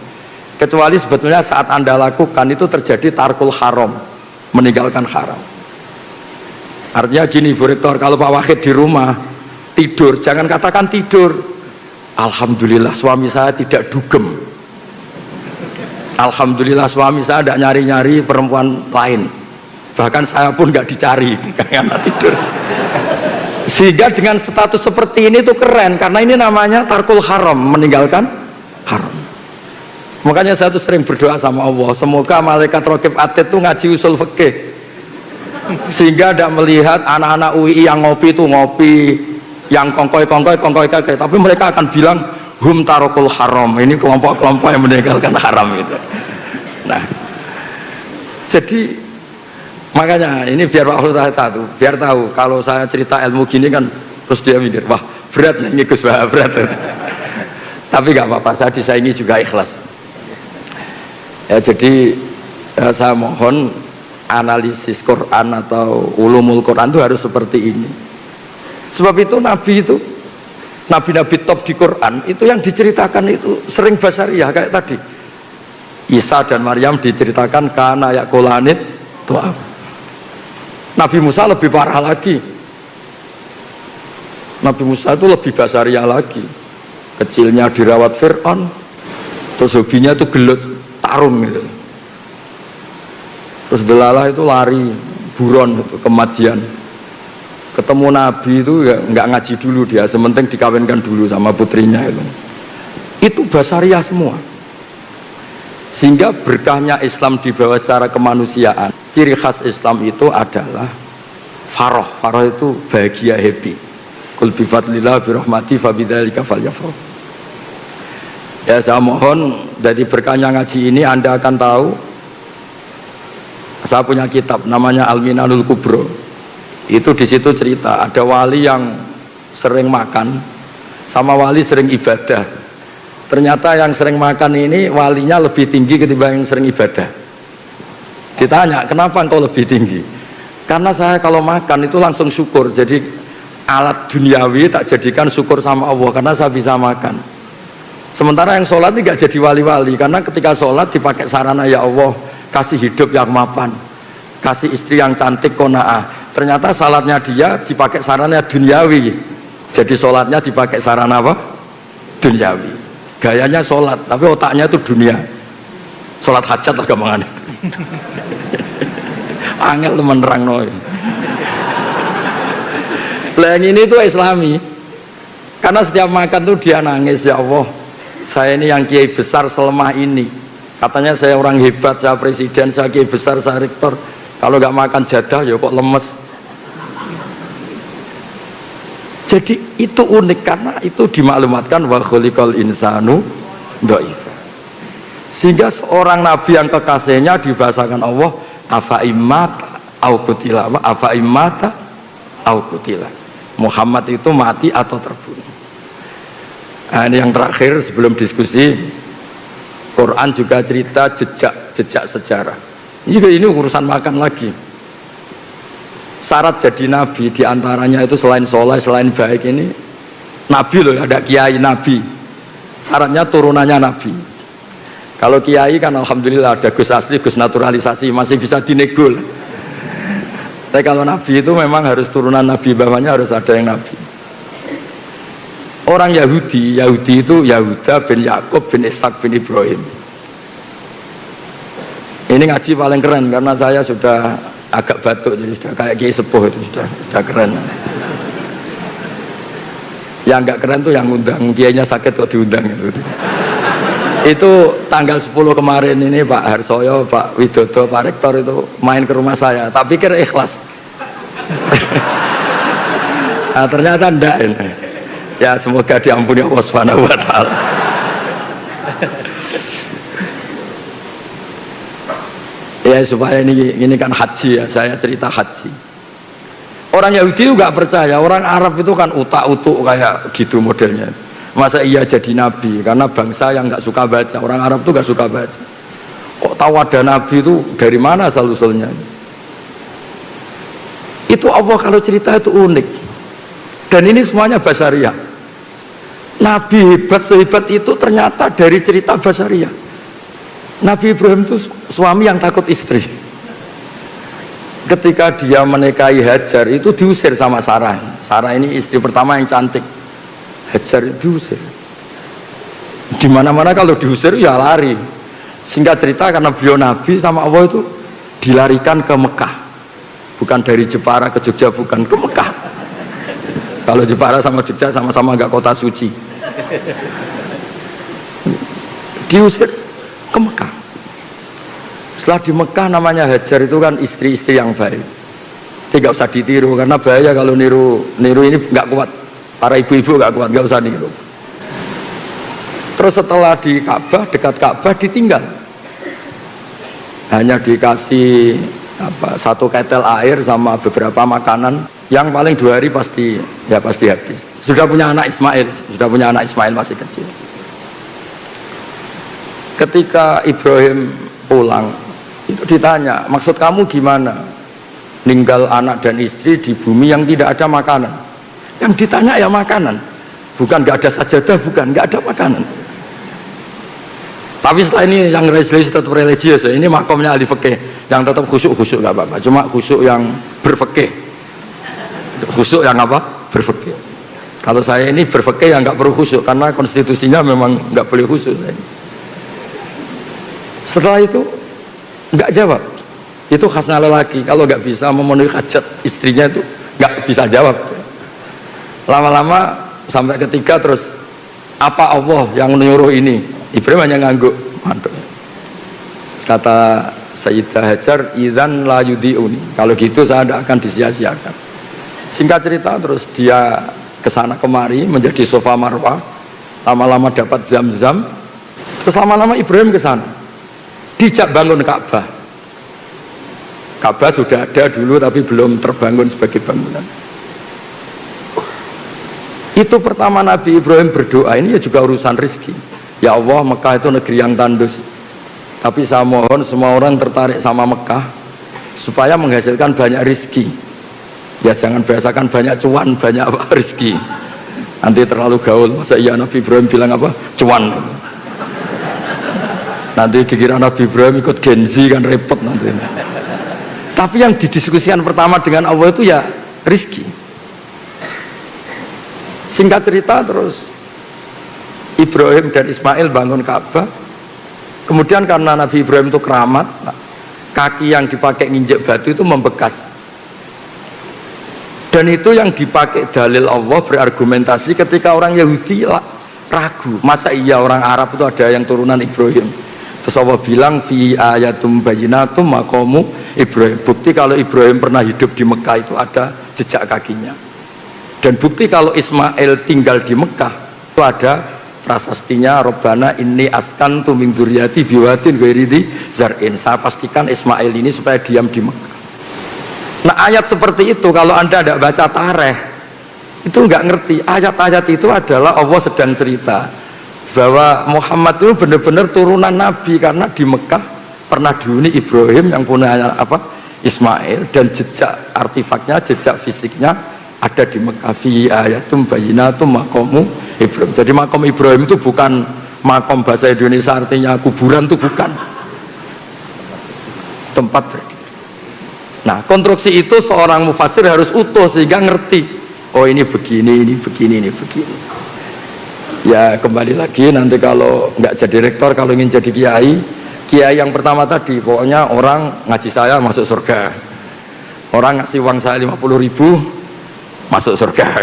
kecuali sebetulnya saat Anda lakukan itu terjadi tarkul haram, meninggalkan haram. Artinya gini Bu Rektor, kalau Pak Wahid di rumah tidur, jangan katakan tidur alhamdulillah suami saya tidak dugem, alhamdulillah suami saya tidak nyari-nyari perempuan lain, bahkan saya pun nggak dicari karena tidur. Sehingga dengan status seperti ini tuh keren, karena ini namanya tarkul haram, meninggalkan haram. Makanya saya tuh sering berdoa sama Allah, semoga malaikat raqib atid tuh ngaji usul fikih, sehingga tidak melihat anak-anak UI yang ngopi tuh ngopi, yang kongkoi kakek, tapi mereka akan bilang hum tarokul haram, ini kelompok-kelompok yang meninggalkan haram itu. Nah, jadi makanya ini biar Pak Khulta tahu, biar tahu kalau saya cerita ilmu gini kan, terus dia mikir wah berat nih Gus, berat. Tapi nggak apa-apa, saya disaingi juga ikhlas. Ya, jadi saya mohon analisis Quran atau ulumul Quran itu harus seperti ini. Sebab itu nabi-nabi top di Quran itu yang diceritakan itu sering basariyah kayak tadi. Isa dan Maryam diceritakan kana yaqulanit tu'am. Nabi Musa lebih parah lagi. Nabi Musa itu lebih basariyah lagi. Kecilnya dirawat Fir'aun, terus hobinya itu gelut tarung gitu. Terus delalah itu lari buron itu ke Madian. Ketemu Nabi itu ya nggak ngaji dulu dia, sementing dikawinkan dulu sama putrinya itu. Itu basariyah semua. Sehingga berkahnya Islam dibawa secara kemanusiaan. Ciri khas Islam itu adalah faroh. Faroh itu bahagia, happy. Qul bi fadlillah bi rahmati fa bidzalika falyafrah. Ya saya mohon dari berkahnya ngaji ini Anda akan tahu. Saya punya kitab namanya Al-Minanul Kubro. Itu di situ cerita ada wali yang sering makan sama wali sering ibadah. ternyata yang sering makan ini walinya lebih tinggi ketimbang yang sering ibadah. Ditanya, kenapa engkau lebih tinggi? Karena saya kalau makan itu langsung syukur, jadi alat duniawi tak jadikan syukur sama Allah karena saya bisa makan. Sementara yang sholat ini gak jadi wali-wali, karena ketika sholat dipakai sarana, ya Allah kasih hidup yang mapan, kasih istri yang cantik, qanaah. Ternyata salatnya dia dipakai sarana duniawi, jadi sholatnya dipakai sarana apa? Duniawi. Gayanya sholat tapi otaknya itu dunia, sholat hajat lah gampangane. Angel temen nerang noy. Lah ini tuh Islami, karena setiap makan tuh dia nangis, ya Allah saya ini yang kiai besar selemah ini, katanya saya orang hebat, saya presiden, saya kiai besar, saya rektor, kalau nggak makan jadah ya kok lemes. Jadi itu unik, karena itu dimaklumatkan wa khuliqal insanu dha'ifa. Sehingga seorang nabi yang kekasihnya dibahasakan Allah afa immata au qutila, afa immata au qutila. Muhammad itu mati atau terbunuh. Nah, ini yang terakhir sebelum diskusi. Quran juga cerita jejak sejarah. Ini urusan makan lagi. Syarat jadi nabi diantaranya itu selain soleh, selain baik ini nabi loh, ada kiai nabi. Syaratnya turunannya nabi. Kalau kiai kan alhamdulillah ada Gus asli, Gus naturalisasi, masih bisa dinegol. Tapi kalau nabi itu memang harus turunan nabi, bawahnya harus ada yang nabi. Orang Yahudi itu Yahuda bin Yakub bin Ishak bin Ibrahim. Ini ngaji paling keren karena saya sudah agak batuk, jadi sudah kayak kiai sepuh, itu sudah keren. Yang enggak keren tuh yang ngundang, kiainya sakit kok diundang gitu. Itu tanggal 10 kemarin ini Pak Harsoyo, Pak Widodo, Pak Rektor itu main ke rumah saya, tak pikir ikhlas. Nah, ternyata enggak ini. Ya semoga diampuni Allah Subhanahu wa taala. Ya supaya ini kan haji ya, saya cerita haji. Orang Yahudi itu nggak percaya, orang Arab itu kan utak-utuk kayak gitu modelnya. Masa iya jadi nabi? Karena bangsa yang nggak suka baca, orang Arab tuh nggak suka baca. Kok tahu ada nabi itu dari mana asal-usulnya? Itu Allah kalau cerita itu unik. Dan ini semuanya basyariah. Nabi hebat sehebat itu ternyata dari cerita basyariah. Nabi Ibrahim itu suami yang takut istri. Ketika dia menikahi Hajar itu diusir sama Sarah. Sarah ini istri pertama yang cantik. Hajar diusir. Di mana-mana kalau diusir ya lari. Singkat cerita karena beliau Nabi sama Allah itu dilarikan ke Mekah. Bukan dari Jepara ke Jogja, bukan, ke Mekah. Kalau Jepara sama Jogja sama-sama enggak kota suci. Diusir ke Mekah. Setelah di Mekah namanya Hajar itu kan istri-istri yang baik. Tidak usah ditiru karena bahaya kalau niru ini nggak kuat. Para ibu-ibu nggak kuat, nggak usah niru. Terus setelah di Ka'bah, dekat Ka'bah ditinggal. Hanya dikasih satu ketel air sama beberapa makanan yang paling 2 hari pasti habis. Sudah punya anak Ismail masih kecil. Ketika Ibrahim pulang itu ditanya, maksud kamu gimana ninggal anak dan istri di bumi yang tidak ada makanan? Yang ditanya ya makanan, bukan nggak ada sajadah, bukan nggak ada makanan. Tapi setelah ini yang religius tetap religius, ini makomnya ahli fikih, yang tetap khusyuk nggak apa-apa, cuma khusyuk yang berfikih, khusyuk yang apa? Berfikih. Kalau saya ini berfikih yang nggak perlu khusyuk karena konstitusinya memang nggak boleh khusyuk. Setelah itu nggak jawab. Itu khasnya lelaki, kalau nggak bisa memenuhi hajat istrinya itu nggak bisa jawab. Lama-lama sampai ketiga terus, apa Allah yang menyuruh ini? Ibrahim hanya ngangguk, mantuk. Kata Sayyidah Hajar, idzan la yudiuni, kalau gitu saya tidak akan disia-siakan. Singkat cerita terus dia kesana kemari menjadi sofa marwah, lama-lama dapat zam-zam, terus lama-lama Ibrahim kesana, dijak bangun Ka'bah. Ka'bah sudah ada dulu tapi belum terbangun sebagai bangunan. Itu pertama Nabi Ibrahim berdoa, ini ya juga urusan rezeki. Ya Allah, Mekah itu negeri yang tandus, tapi saya mohon semua orang tertarik sama Mekah supaya menghasilkan banyak rizki. Ya jangan biasakan banyak cuan, banyak apa rizki, nanti terlalu gaul. Masa iya Nabi Ibrahim bilang apa? Cuan. Nanti dikira Nabi Ibrahim ikut Gen Z kan repot nanti. Tapi yang didiskusikan pertama dengan Allah itu ya rizki. Singkat cerita, terus Ibrahim dan Ismail bangun Ka'bah. Kemudian karena Nabi Ibrahim itu keramat, kaki yang dipakai nginjek batu itu membekas. Dan itu yang dipakai dalil Allah berargumentasi ketika orang Yahudi ragu, masa iya orang Arab itu ada yang turunan Ibrahim. Terus Allah bilang fi ayatum bayyinatum maqamu Ibrahim. Bukti kalau Ibrahim pernah hidup di Mekah itu ada jejak kakinya. Dan bukti kalau Ismail tinggal di Mekah itu ada prasastinya, Robbana inni askantu min dzurriyyati biwadin ghairi dzi zar'in. Saya pastikan Ismail ini supaya diam di Mekah. Nah ayat seperti itu kalau Anda tidak baca tarikh itu nggak ngerti. Ayat-ayat itu adalah Allah sedang cerita bahwa Muhammad itu benar-benar turunan Nabi, karena di Mekah pernah dihuni Ibrahim yang punya apa? Ismail, dan jejak artifaknya, jejak fisiknya ada di Mekah. Fi ayatum bayyinatum maqamu Ibrahim. Jadi makom Ibrahim itu bukan makom bahasa Indonesia artinya kuburan, itu bukan, tempat berdiri. Nah konstruksi itu seorang mufassir harus utuh sehingga ngerti, oh ini begini, ini begini, ini begini. Ya kembali lagi, nanti kalau nggak jadi rektor, kalau ingin jadi kiai yang pertama tadi, pokoknya orang ngaji saya masuk surga, orang ngasih uang saya 50.000 masuk surga,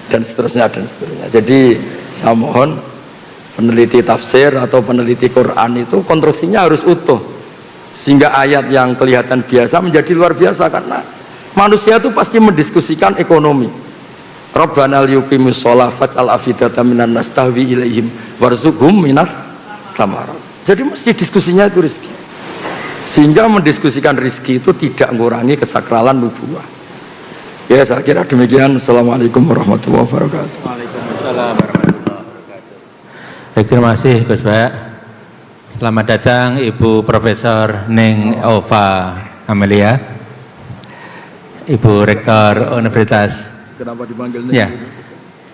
dan seterusnya dan seterusnya. Jadi saya mohon peneliti tafsir atau peneliti Quran itu konstruksinya harus utuh, sehingga ayat yang kelihatan biasa menjadi luar biasa, karena manusia itu pasti mendiskusikan ekonomi. Rabbana liyuqimus shalah faj'al afidatan minan nas tahwi ilaihim warzuqhum minats thamarat. Jadi mesti diskusinya itu rezeki, sehingga mendiskusikan rezeki itu tidak mengurangi kesakralan nubuwah. Ya saya kira demikian. Assalamualaikum warahmatullahi wabarakatuh. Waalaikumsalam warahmatullahi wabarakatuh. Baik, terima kasih Gus Bayak. Selamat datang Ibu Profesor Ning Ova Amelia, Ibu Rektor Universitas. Kenapa dipanggil Ning? Ya,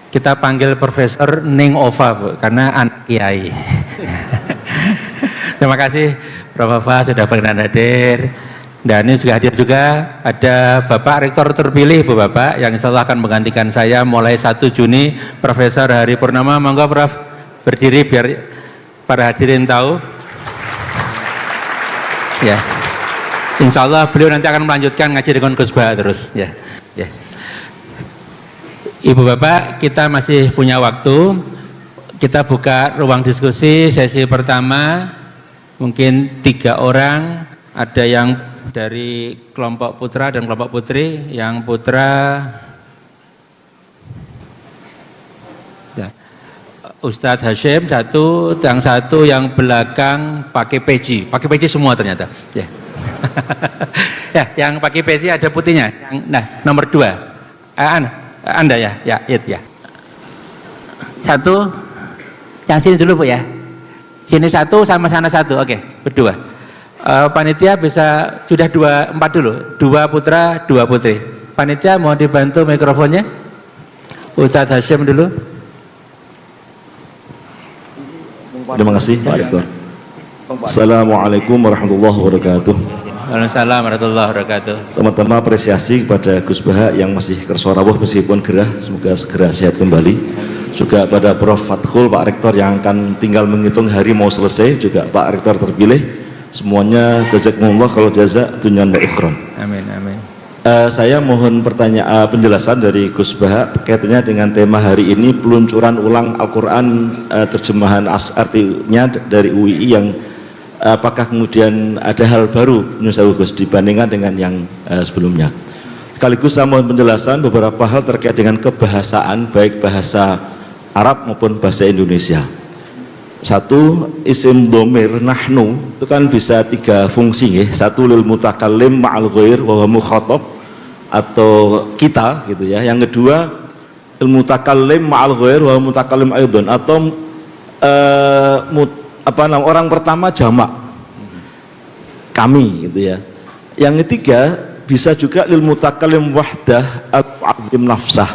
kita panggil Profesor Ning Ova, Bu, karena anak kiai. Terima kasih Prof. Ova sudah berkenan hadir. Dan ini juga hadir juga ada Bapak Rektor terpilih, Bu Bapak, yang insya Allah akan menggantikan saya mulai 1 Juni, Profesor Hari Purnama. Monggo Prof berdiri biar para hadirin tahu. Ya, insya Allah beliau nanti akan melanjutkan ngaji dengan Gus Bayak terus. Ya, ya. Ibu Bapak, kita masih punya waktu. Kita buka ruang diskusi sesi pertama. Mungkin 3 orang. Ada yang dari kelompok putra dan kelompok putri. Yang putra ya, Ustadz Hashim satu, yang satu yang belakang pakai peci. Pakai peci semua ternyata. Ya. Ya, yang pakai peci ada putihnya. Nah, nomor 2. Anda ya, itu ya. Satu, yang sini dulu Bu ya. Sini 1 sama sana 1, oke, berdua. Panitia bisa sudah 4 dulu, 2 putra, 2 putri. Panitia mau dibantu mikrofonnya. Ustadz Hashim dulu. Terima kasih Pak Rektor. Assalamualaikum warahmatullahi wabarakatuh. Waalaikumsalam warahmatullahi wabarakatuh. Teman-teman apresiasi kepada Gus Bayak yang masih kerso rawuh meskipun gerah, semoga segera sehat kembali. Juga pada Prof Fathul, Pak Rektor yang akan tinggal menghitung hari mau selesai, juga Pak Rektor terpilih. Semuanya jazakumullah kalau jazak dunyan wa ukhron. Amin, amin. Saya mohon penjelasan dari Gus Bayak kaitannya dengan tema hari ini, peluncuran ulang Al-Quran, terjemahan artinya dari UII, yang apakah kemudian ada hal baru Gus dibandingkan dengan yang sebelumnya. Sekaligus saya mohon penjelasan beberapa hal terkait dengan kebahasaan, baik bahasa Arab maupun bahasa Indonesia. Satu, isim dhamir nahnu itu kan bisa 3 fungsi ya. Satu, lil mutakallim ma'al ghair wa huwa mukhatab, atau kita gitu ya. Yang kedua, lil mutakallim ma'al ghair wa huwa mutakallim aidon, atau orang pertama jamak, kami gitu ya. Yang ketiga bisa juga lil mutakallim wahdah al-azim nafsah,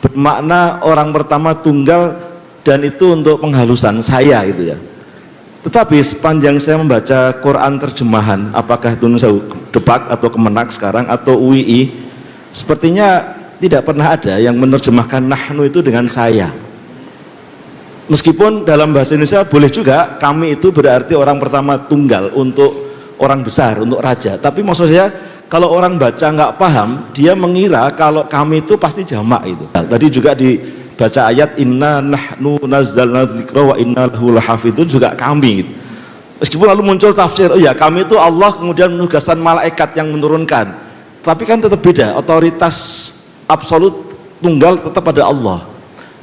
bermakna orang pertama tunggal dan itu untuk penghalusan saya gitu ya. Tetapi sepanjang saya membaca Quran terjemahan, apakah itu Depak atau Kemenak sekarang atau UII, sepertinya tidak pernah ada yang menerjemahkan nahnu itu dengan saya. Meskipun dalam bahasa Indonesia boleh juga kami itu berarti orang pertama tunggal untuk orang besar, untuk raja. Tapi maksud saya kalau orang baca nggak paham, dia mengira kalau kami itu pasti jamak itu. Tadi juga dibaca ayat inna nahnu nazzalna dzikra wa inna lahu lahafizun, juga kami gitu. Meskipun lalu muncul tafsir, oh ya kami itu Allah kemudian menugaskan malaikat yang menurunkan. Tapi kan tetap beda, otoritas absolut tunggal tetap pada Allah.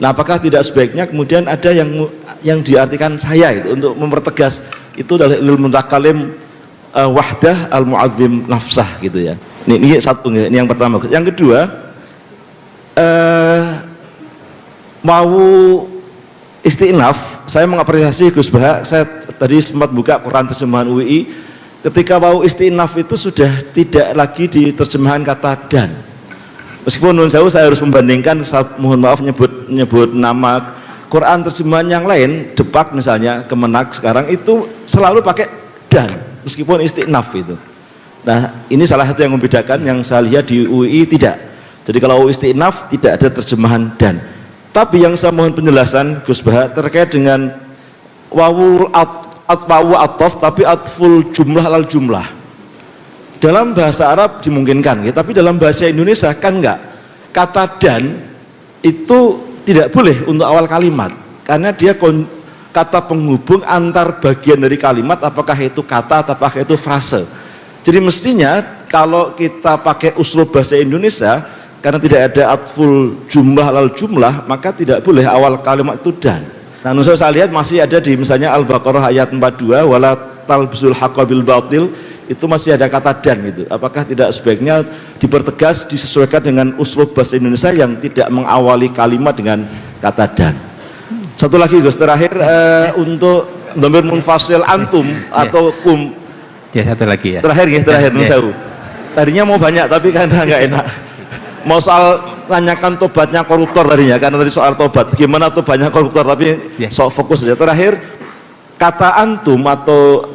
Nah, apakah tidak sebaiknya kemudian ada yang diartikan saya itu untuk mempertegas itu adalah ilmu mutakallim wahdah al-mu'azzim nafsah gitu ya. Ini satu, ini yang pertama. Yang kedua, mau istinaf, saya mengapresiasi Gus Baha. Saya tadi sempat buka Quran terjemahan UII, ketika mau istinaf itu sudah tidak lagi di terjemahan kata dan. Meskipun menurut saya harus membandingkan, mohon maaf nyebut nama Quran terjemahan yang lain, Depak misalnya, Kemenak sekarang itu selalu pakai dan, meskipun istinaf itu. Nah, ini salah satu yang membedakan, yang saya lihat di UII tidak. Jadi kalau istinaf tidak ada terjemahan dan. Tapi yang saya mohon penjelasan Gus Baha terkait dengan wawul ataf tapi atful jumlah al jumlah. Dalam bahasa Arab dimungkinkan, ya, tapi dalam bahasa Indonesia kan enggak. Kata dan itu tidak boleh untuk awal kalimat karena dia kata penghubung antar bagian dari kalimat, apakah itu kata apakah itu frase. Jadi mestinya kalau kita pakai uslub bahasa Indonesia, karena tidak ada atful jumlah al jumlah, maka tidak boleh awal kalimat itu dan. Nah, saya lihat masih ada di misalnya Al-Baqarah ayat 42 wala talbisul haqqa bil batil, itu masih ada kata dan gitu. Apakah tidak sebaiknya dipertegas, disesuaikan dengan uslub bahasa Indonesia yang tidak mengawali kalimat dengan kata dan. Satu lagi Gus, terakhir untuk dhamir munfasil antum atau kum. Ya, satu lagi ya. Terakhir Nusawu. Tadinya mau banyak tapi karena nggak enak. Mau soal tanyakan tobatnya koruptor tadinya, karena tadi soal tobat gimana tobatnya koruptor, tapi soal fokus saja. Terakhir kata antum atau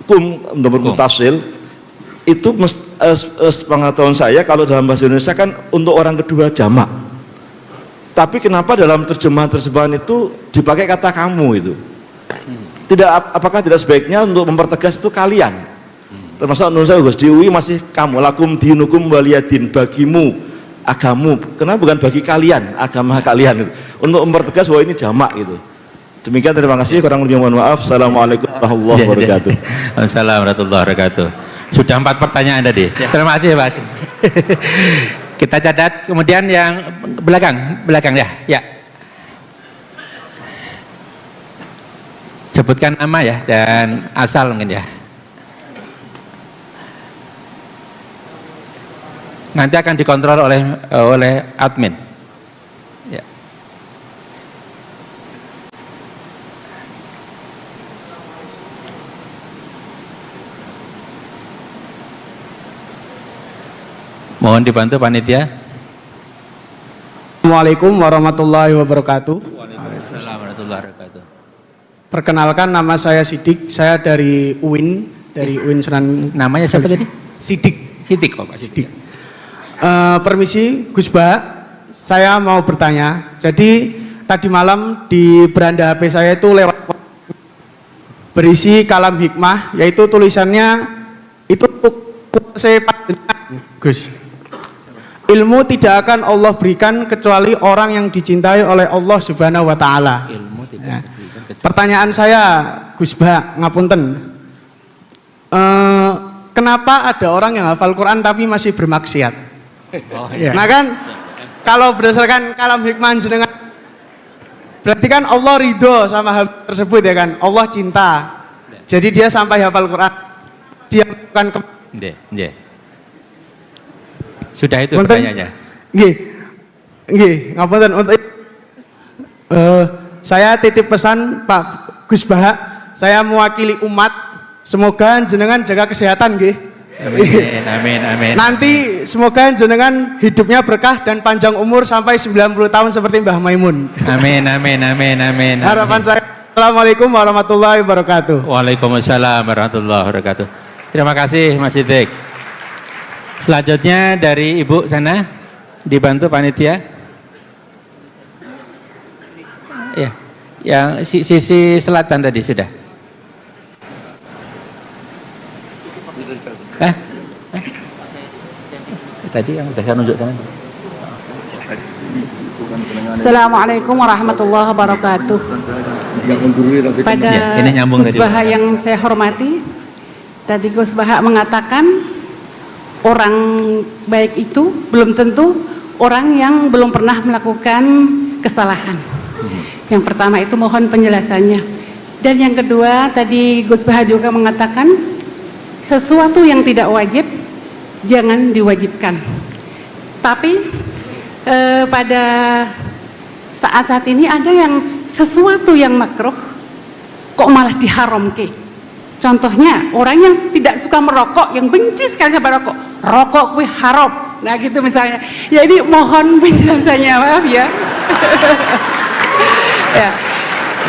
kum untuk mutasil itu pengetahuan saya kalau dalam bahasa Indonesia kan untuk orang kedua jamak, tapi kenapa dalam terjemahan itu dipakai kata kamu itu? Tidak, apakah tidak sebaiknya untuk mempertegas itu kalian? Termasuk menurut saya Gus, di UI masih kamu, lakum dinukum waliyadin, bagimu agamu, kenapa bukan bagi kalian, agama kalian gitu. Untuk mempertegas bahwa ini jamak gitu. Demikian, terima kasih, kurang lebih mohon maaf. Assalamualaikum warahmatullahi wabarakatuh. Assalamualaikum warahmatullahi wabarakatuh. Sudah 4 pertanyaan tadi. Terima kasih Pak Hasim. Kita catat, kemudian yang belakang ya. Ya. Sebutkan nama ya dan asal mungkin ya. Nanti akan dikontrol oleh admin. Ya. Mohon dibantu panitia. Assalamualaikum warahmatullahi wabarakatuh. Waalaikumsalam warahmatullahi wabarakatuh. Perkenalkan, nama saya Sidik, saya dari UIN, Sunan. Namanya siapa tadi? Sidik. Sidik, oh Pak Sidik. Permisi Gus Ba, saya mau bertanya. Jadi tadi malam di beranda HP saya itu lewat berisi kalam hikmah, yaitu tulisannya itu Gus. Ilmu tidak akan Allah berikan kecuali orang yang dicintai oleh Allah Subhanahu wa taala. Ilmu tidak diberikan kecuali. Pertanyaan saya Gus Ba, ngapunten. Kenapa ada orang yang hafal Quran tapi masih bermaksiat? Oh, iya. Nah kan, kalau berdasarkan kalam hikmah jenengan, berarti kan Allah ridho sama hal tersebut ya kan, Allah cinta. Jadi dia sampai hafal Quran, dia bukan Sudah itu pertanyaannya. Nggih, ngapunten untuk Saya titip pesan Pak Gus Baha, saya mewakili umat, semoga jenengan jaga kesehatan nggih. Amin, amin, amin. Nanti semoga jenengan hidupnya berkah dan panjang umur sampai 90 tahun seperti Mbah Maimun. Amin, amin, amin, amin. Harapan saya. Assalamualaikum warahmatullahi wabarakatuh. Waalaikumsalam warahmatullahi wabarakatuh. Terima kasih Mas Siddiq. Selanjutnya dari Ibu sana, dibantu panitia. Ya, yang sisi selatan tadi sudah. Hah? Tadi yang sudah saya nunjuk sana. Assalamualaikum warahmatullahi wabarakatuh. Pada Gus Baha yang saya hormati, tadi Gus Baha mengatakan orang baik itu belum tentu orang yang belum pernah melakukan kesalahan. Yang pertama itu mohon penjelasannya. Dan yang kedua tadi Gus Baha juga mengatakan sesuatu yang tidak wajib jangan diwajibkan. Tapi pada saat ini ada yang sesuatu yang makruh kok malah diharamkan. Contohnya orang yang tidak suka merokok, yang benci sekali sama rokok, rokok kuwi haram. Nah gitu misalnya. Jadi mohon penjelasannya, maaf ya. Ya.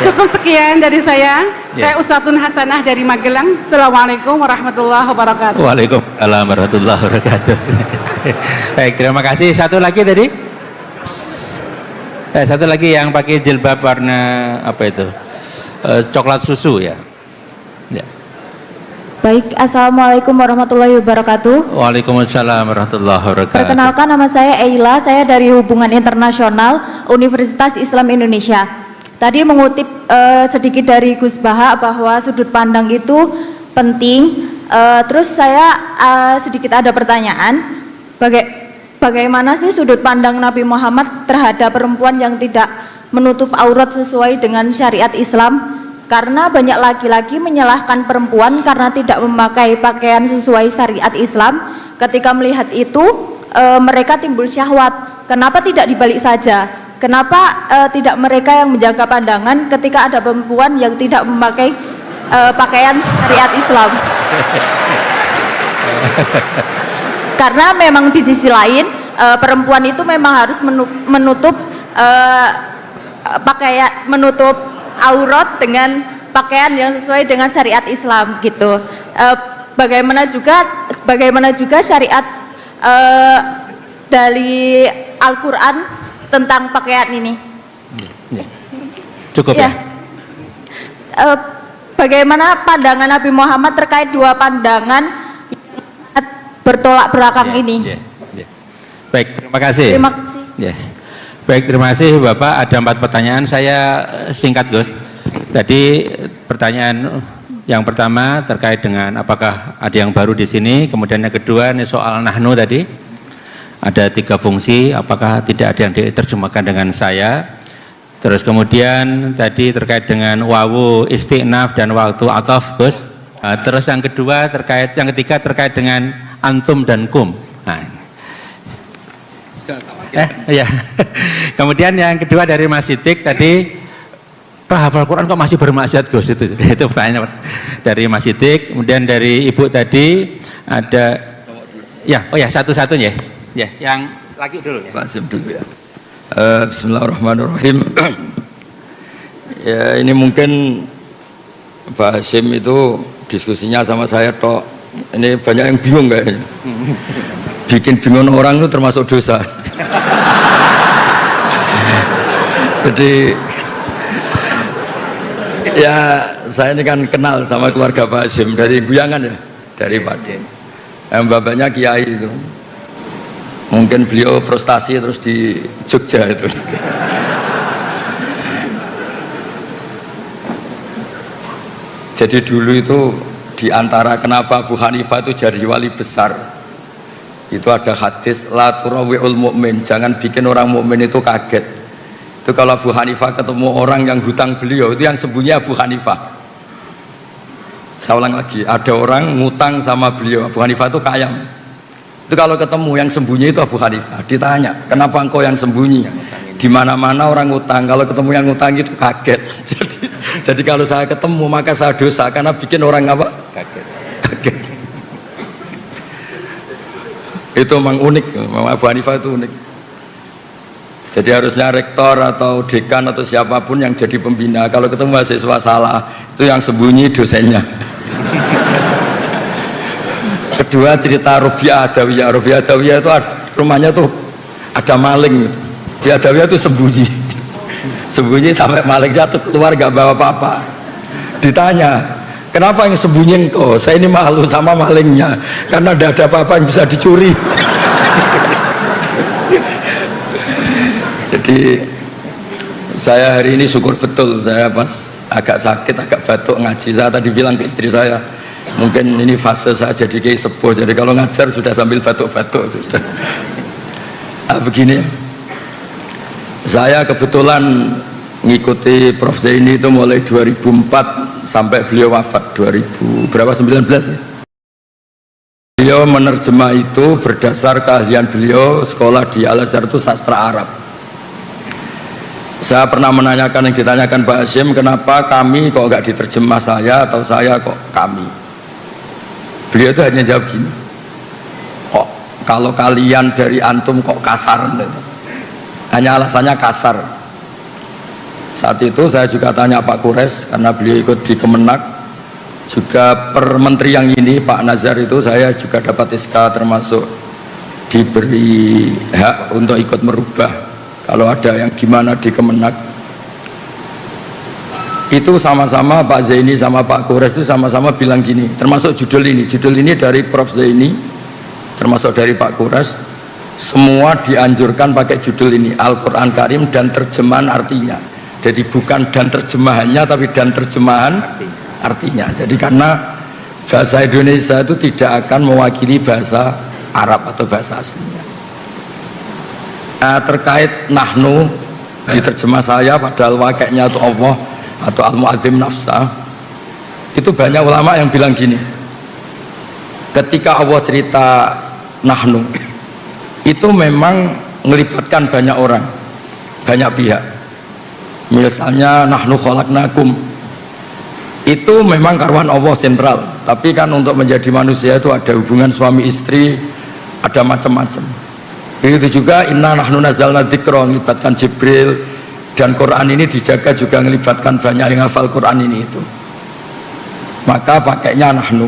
Cukup sekian dari saya. Saya Ustadzun Hasanah dari Magelang. Assalamualaikum warahmatullahi wabarakatuh. Waalaikumsalam warahmatullahi wabarakatuh. Baik, terima kasih. Satu lagi tadi. Satu lagi yang pakai jilbab warna apa itu? Coklat susu ya. Ya. Baik, Assalamualaikum warahmatullahi wabarakatuh. Waalaikumsalam warahmatullahi wabarakatuh. Perkenalkan, nama saya Eila, saya dari Hubungan Internasional Universitas Islam Indonesia. Tadi mengutip sedikit dari Gus Baha bahwa sudut pandang itu penting. Terus saya sedikit ada pertanyaan, bagaimana sih sudut pandang Nabi Muhammad terhadap perempuan yang tidak menutup aurat sesuai dengan syariat Islam? Karena banyak laki-laki menyalahkan perempuan karena tidak memakai pakaian sesuai syariat Islam. Ketika melihat itu mereka timbul syahwat. Kenapa tidak dibalik saja? Kenapa tidak mereka yang menjaga pandangan ketika ada perempuan yang tidak memakai pakaian syariat Islam? Karena memang di sisi lain perempuan itu memang harus menutup pakaian, menutup aurat dengan pakaian yang sesuai dengan syariat Islam gitu. Bagaimana juga syariat dari Al-Quran tentang pakaian ini. Cukup ya. Bagaimana pandangan Nabi Muhammad terkait dua pandangan bertolak belakang ini? Baik, terima kasih. Terima kasih. Baik, terima kasih Bapak. Ada 4 pertanyaan, saya singkat Gus. Tadi pertanyaan yang pertama terkait dengan apakah ada yang baru di sini. Kemudian yang kedua ini soal nahnu tadi. Ada 3 fungsi, apakah tidak ada yang diterjemahkan dengan saya. Terus kemudian tadi terkait dengan wawu isti'naf dan waktu ataf Gus. Terus yang kedua yang ketiga terkait dengan antum dan kum. Ya. Kemudian yang kedua dari Mas Siddiq tadi, Pak hafal Quran kok masih bermaksiat Gus, itu pertanyaan dari Mas Siddiq. Kemudian dari Ibu tadi ada satu-satunya ya, yang laki dulu ya. Pak Sim dulu ya. Bismillahirrahmanirrahim. Ya, ini mungkin Pak Hasyim itu diskusinya sama saya tok. Ini banyak yang bingung kayaknya. Bikin bingung orang itu termasuk dosa. Jadi ya saya ini kan kenal sama keluarga Pak Hasyim dari Guyangan ya, dari Padi. Bapaknya kiai itu. Mungkin beliau frustasi terus di Jogja itu. Jadi dulu itu diantara kenapa Abu Hanifah itu jadi wali besar, itu ada hadis la turawi'ul mu'min, jangan bikin orang mukmin itu kaget. Itu kalau Abu Hanifah ketemu orang yang hutang beliau, itu yang sembunyi Abu Hanifah. Saya ulang lagi, ada orang ngutang sama beliau, Abu Hanifah itu kaya. Itu kalau ketemu yang sembunyi itu Abu Hanifah, ditanya kenapa engkau yang sembunyi, di mana-mana orang ngutang, kalau ketemu yang ngutang itu kaget. Jadi kalau saya ketemu maka saya dosa karena bikin orang apa? Kaget. Itu memang unik, memang Abu Hanifah itu unik. Jadi harusnya rektor atau dekan atau siapapun yang jadi pembina, kalau ketemu mahasiswa salah, itu yang sembunyi dosennya. Kedua, cerita Rubiah Adawiyah. Rubiah Adawiyah itu rumahnya tuh ada maling. Rubiah Adawiyah itu sembunyi sampai maling jatuh keluar gak bawa apa-apa. Ditanya, kenapa yang sembunyi engkau? Saya ini malu sama malingnya karena tidak ada apa-apa yang bisa dicuri. Jadi saya hari ini syukur betul, saya pas agak sakit, agak batuk ngaji, saya tadi bilang ke istri saya, mungkin ini fase saya jadi kiai sepuh, jadi kalau ngajar sudah sambil batuk-batuk sudah. Begini, saya kebetulan ngikuti Prof Zaini itu mulai 2004 sampai beliau wafat 2019 ya. Beliau menerjemah itu berdasar keahlian beliau, sekolah di Al-Azhar itu sastra Arab. Saya pernah menanyakan yang ditanyakan Pak Hashim, kenapa kami kok nggak diterjemah saya atau saya kok kami? Beliau itu hanya jawab gini, kok kalau kalian dari antum kok kasar? Hanya alasannya kasar. Saat itu saya juga tanya Pak Kures, karena beliau ikut di Kemenak, juga per menteri yang ini Pak Nazar itu saya juga dapat SK termasuk diberi hak untuk ikut merubah kalau ada yang gimana di Kemenak. Itu sama-sama Pak Zaini sama Pak Kures itu sama-sama bilang gini, termasuk judul ini dari Prof Zaini, termasuk dari Pak Kures, semua dianjurkan pakai judul ini, Al-Quran Karim dan terjemahan artinya. Jadi bukan dan terjemahannya, tapi dan terjemahan artinya. Jadi karena bahasa Indonesia itu tidak akan mewakili bahasa Arab atau bahasa aslinya. Nah, terkait nahnu diterjemah saya padahal wakilnya itu Allah atau al-mu'adzim nafsa, itu banyak ulama yang bilang gini, ketika Allah cerita nahnu itu memang melibatkan banyak orang, banyak pihak. Misalnya nahnu khalaqnakum, itu memang karuan Allah sentral, tapi kan untuk menjadi manusia itu ada hubungan suami istri, ada macam-macam. Begitu juga inna nahnu nazzalna dzikra, melibatkan Jibril, dan Quran ini dijaga juga melibatkan banyak yang hafal Quran ini itu. Maka pakainya nahnu.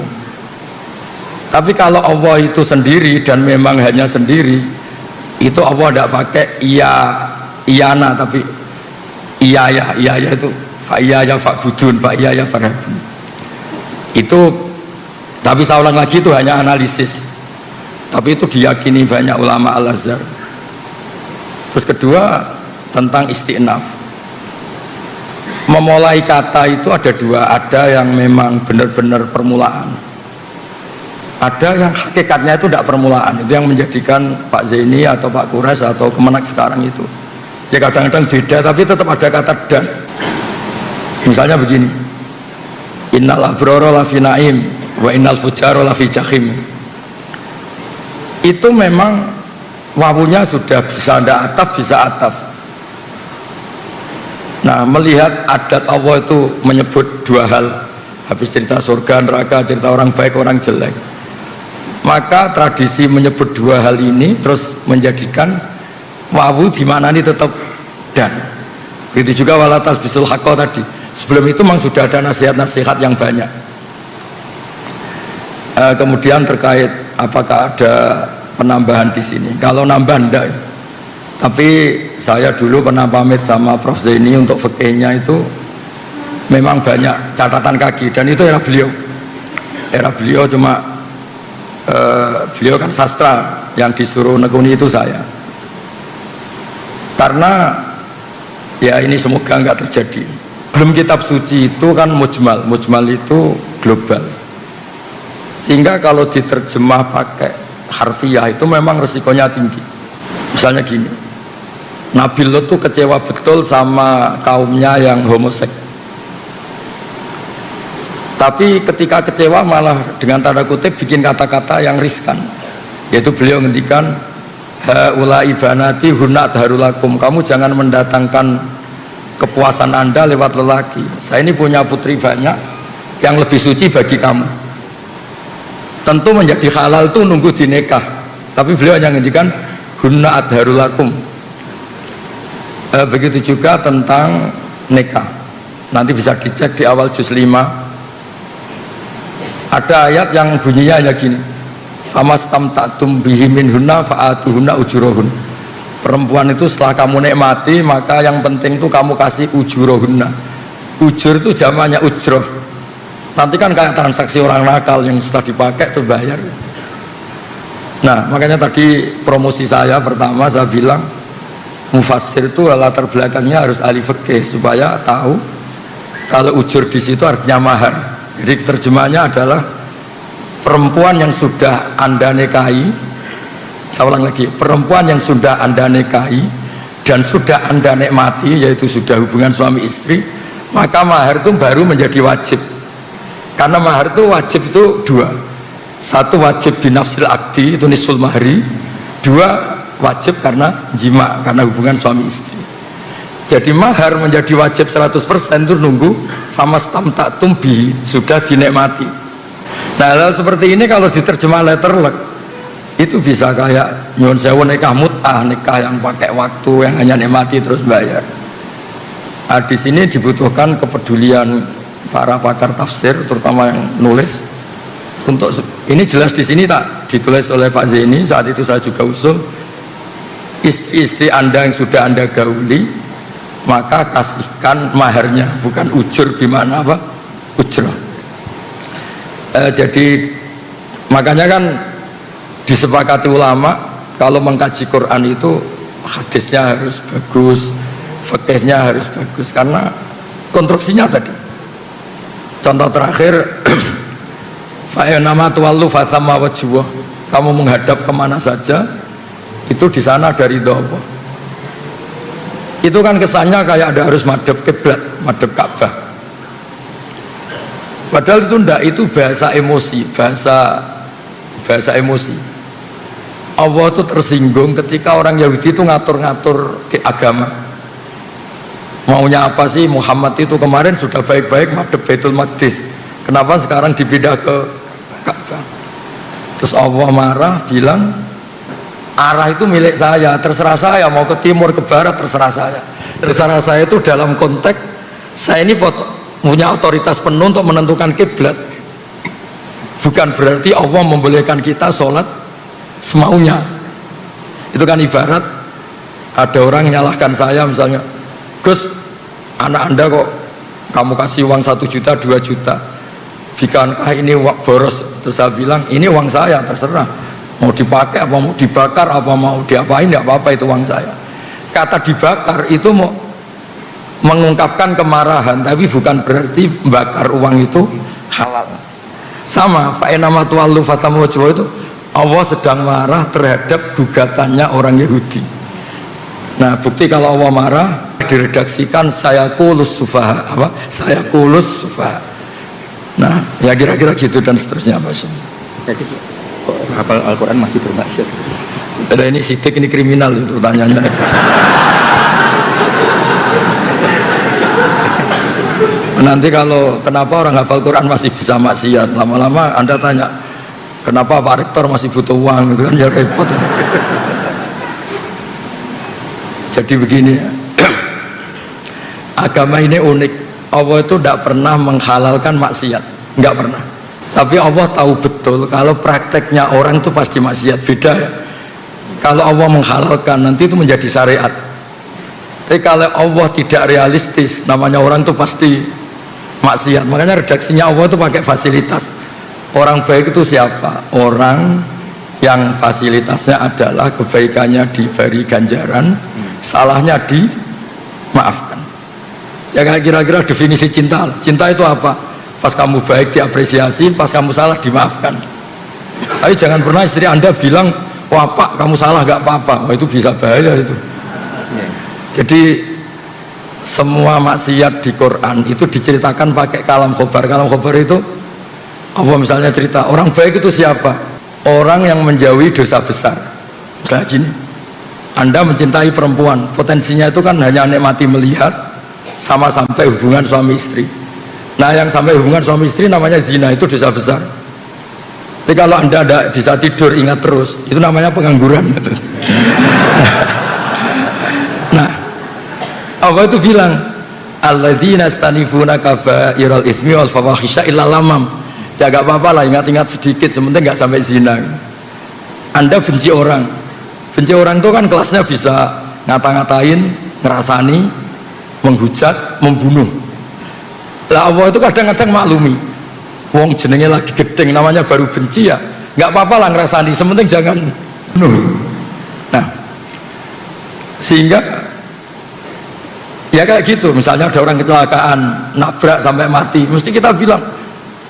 Tapi kalau Allah itu sendiri dan memang hanya sendiri, itu Allah tidak pakai iyana, tapi iya itu fa'iyaya fa'budun, fa'iyaya farhabun. Itu, tapi saya ulang lagi, itu hanya analisis. Tapi itu diyakini banyak ulama Al-Azhar. Terus kedua, tentang isti'naf. Memulai kata itu ada dua, ada yang memang benar-benar permulaan, ada yang hakikatnya itu tidak permulaan. Itu yang menjadikan Pak Zaini atau Pak Kures atau Kemenak sekarang itu ya kadang-kadang beda, tapi tetap ada kata dan. Misalnya begini, innal abrara lafi naim wa innal fujara lafi jahim. Itu memang wawunya sudah bisa ndak ataf, bisa ataf. Nah, melihat adat Allah itu menyebut dua hal, habis cerita surga neraka, cerita orang baik orang jelek, maka tradisi menyebut dua hal ini terus menjadikan wawu di mana ini tetap dan. Begitu juga wala talbisul haqqa tadi. Sebelum itu memang sudah ada nasihat-nasihat yang banyak. Kemudian terkait apakah ada penambahan di sini? Kalau nambah enggak. Tapi saya dulu pernah pamit sama Prof Zaini untuk fikihnya itu memang banyak catatan kaki, dan itu era beliau. Era beliau cuma beliau kan sastra, yang disuruh nekuni itu saya. Karena ya ini semoga enggak terjadi. Belum kitab suci itu kan mujmal, mujmal itu global. Sehingga kalau diterjemah pakai harfiah itu memang resikonya tinggi. Misalnya gini, Nabi Lot tuh kecewa betul sama kaumnya yang homoseks. Tapi ketika kecewa malah dengan tanda kutip bikin kata-kata yang riskan, yaitu beliau ngendikan haulai banati hunna darulakum, kamu jangan mendatangkan kepuasan Anda lewat lelaki. Saya ini punya putri banyak yang lebih suci bagi kamu. Tentu menjadi halal itu nunggu dinikah, tapi beliau hanya ngendikan hunna darulakum. Begitu juga tentang nikah, nanti bisa dicek di awal juz 5 ada ayat yang bunyinya hanya gini, famastamta'tum bihi minhunna fa'atuhunna ujurahun. Perempuan itu setelah kamu nikmati, maka yang penting itu kamu kasih ujurahunna. Ujur itu jamaknya ujroh. Nanti kan kayak transaksi orang nakal yang sudah dipakai itu bayar. Nah makanya tadi promosi saya pertama saya bilang mufassir itu latar belakangnya harus ahli fikih supaya tahu kalau ujur di situ artinya mahar. Jadi terjemahnya adalah perempuan yang sudah Anda nikahi, saya ulang lagi, perempuan yang sudah Anda nikahi dan sudah Anda nikmati, yaitu sudah hubungan suami istri, maka mahar itu baru menjadi wajib. Karena mahar itu wajib itu dua, satu wajib binafsil akdi itu nisul mahri, dua wajib karena jima, karena hubungan suami istri. Jadi mahar menjadi wajib 100% itu nunggu famastamta'tum bihi, sudah dinikmati. Nah hal seperti ini kalau diterjemah letterlek itu bisa kayak nyuwun sewu nikah mut'ah, nikah yang pakai waktu, yang hanya nikmati terus bayar. Nah, di sini dibutuhkan kepedulian para pakar tafsir, terutama yang nulis. Untuk ini jelas di sini tak ditulis oleh Pak Zaini, saat itu saya juga usul, istri-istri Anda yang sudah Anda gauli maka kasihkan maharnya, bukan ujur gimana apa ujrah. Jadi makanya kan disepakati ulama kalau mengkaji Quran itu hadisnya harus bagus, fikihnya harus bagus, karena konstruksinya tadi. Contoh terakhir fa'inama tuwallu fathamma wajhuh, kamu menghadap kemana saja itu di sana dari ridho Allah. Itu kan kesannya kayak ada harus madhep kiblat, madhep Ka'bah. Padahal itu enggak, itu bahasa emosi, bahasa emosi. Allah itu tersinggung ketika orang Yahudi itu ngatur-ngatur ke agama. Maunya apa sih Muhammad itu kemarin sudah baik-baik madhep Baitul Maqdis, kenapa sekarang dipindah ke Ka'bah? Terus Allah marah bilang, arah itu milik saya, terserah saya mau ke timur ke barat, terserah saya. Terserah saya itu dalam konteks saya ini punya otoritas penuh untuk menentukan kiblat. Bukan berarti Allah membolehkan kita sholat semaunya. Itu kan ibarat ada orang nyalahkan saya misalnya, Gus, anak Anda kok kamu kasih uang 1 juta 2 juta, bukankah ini boros? Terus saya bilang ini uang saya, terserah mau dipakai apa mau dibakar apa mau diapain, tidak apa-apa, itu uang saya. Kata dibakar itu mau mengungkapkan kemarahan, tapi bukan berarti bakar uang itu halal. Sama fa'inama tuwallu fathamma wajhuh itu Allah sedang marah terhadap gugatannya orang Yahudi. Nah bukti kalau Allah marah diredaksikan saya kulus sufaha, apa? Saya kulus sufaha. Nah ya kira-kira gitu dan seterusnya Mas. Jadi kok hafal Al-Quran masih bermaksiat? Ini sidik, ini kriminal itu tanyanya. Nanti kalau kenapa orang hafal Quran masih bisa maksiat, lama-lama Anda tanya kenapa Pak Rektor masih butuh uang, itu kan ya repot. Jadi begini, agama ini unik. Allah itu tidak pernah menghalalkan maksiat, nggak pernah. Tapi Allah tahu betul kalau prakteknya orang itu pasti maksiat. Beda ya. Kalau Allah menghalalkan nanti itu menjadi syariat. Tapi kalau Allah tidak realistis, namanya orang itu pasti maksiat. Makanya redaksinya Allah itu pakai fasilitas. Orang baik itu siapa? Orang yang fasilitasnya adalah kebaikannya diberi ganjaran, salahnya dimaafkan. Ya kira-kira definisi cinta. Cinta itu apa? Pas kamu baik diapresiasi, pas kamu salah dimaafkan. Tapi jangan pernah istri Anda bilang, wah Pak kamu salah gak apa-apa. Wah, itu bisa bahaya itu. Jadi semua maksiat di Quran itu diceritakan pakai kalam khobar. Kalam khobar itu Allah misalnya cerita orang baik itu siapa? Orang yang menjauhi dosa besar. Misalnya gini, Anda mencintai perempuan, potensinya itu kan hanya nikmati melihat sama sampai hubungan suami istri. Nah yang sampai hubungan suami istri namanya zina, itu dosa besar. Tapi kalau Anda tidak bisa tidur ingat terus, itu namanya pengangguran. Nah Allah itu bilang alladzina yastanifuna kabairal itsmi wal fawahisha illa lamam. Ya gak apa-apa lah, ingat-ingat sedikit, sementing gak sampai zina. Anda benci orang itu kan kelasnya bisa ngata-ngatain, ngerasani, menghujat, membunuh. Lah Allah itu kadang-kadang maklumi, wong jenenge lagi gedeng namanya baru benci ya nggak apa-apa lah ngerasani, sementing jangan bunuh. Nah sehingga ya kayak gitu, misalnya ada orang kecelakaan nabrak sampai mati, mesti kita bilang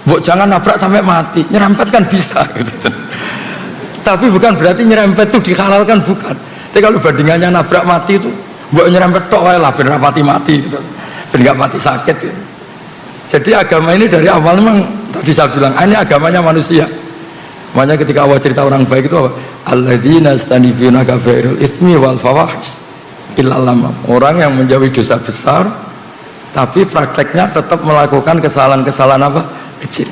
bu jangan nabrak sampai mati, nyerempet kan bisa gitu. Tapi bukan berarti nyerempet itu dihalalkan, bukan. Tapi kalau bandingannya nabrak mati itu bu nyerempet tok wae lah ben rapati mati gitu, ben nggak mati sakit gitu. Jadi agama ini dari awal memang tadi saya bilang ini agamanya manusia. Makanya ketika Allah cerita orang baik itu apa? Alladzina yastanifuna kabairal itsmi wal fawahish illa lamam. Orang yang menjauhi dosa besar tapi prakteknya tetap melakukan kesalahan-kesalahan apa? Kecil.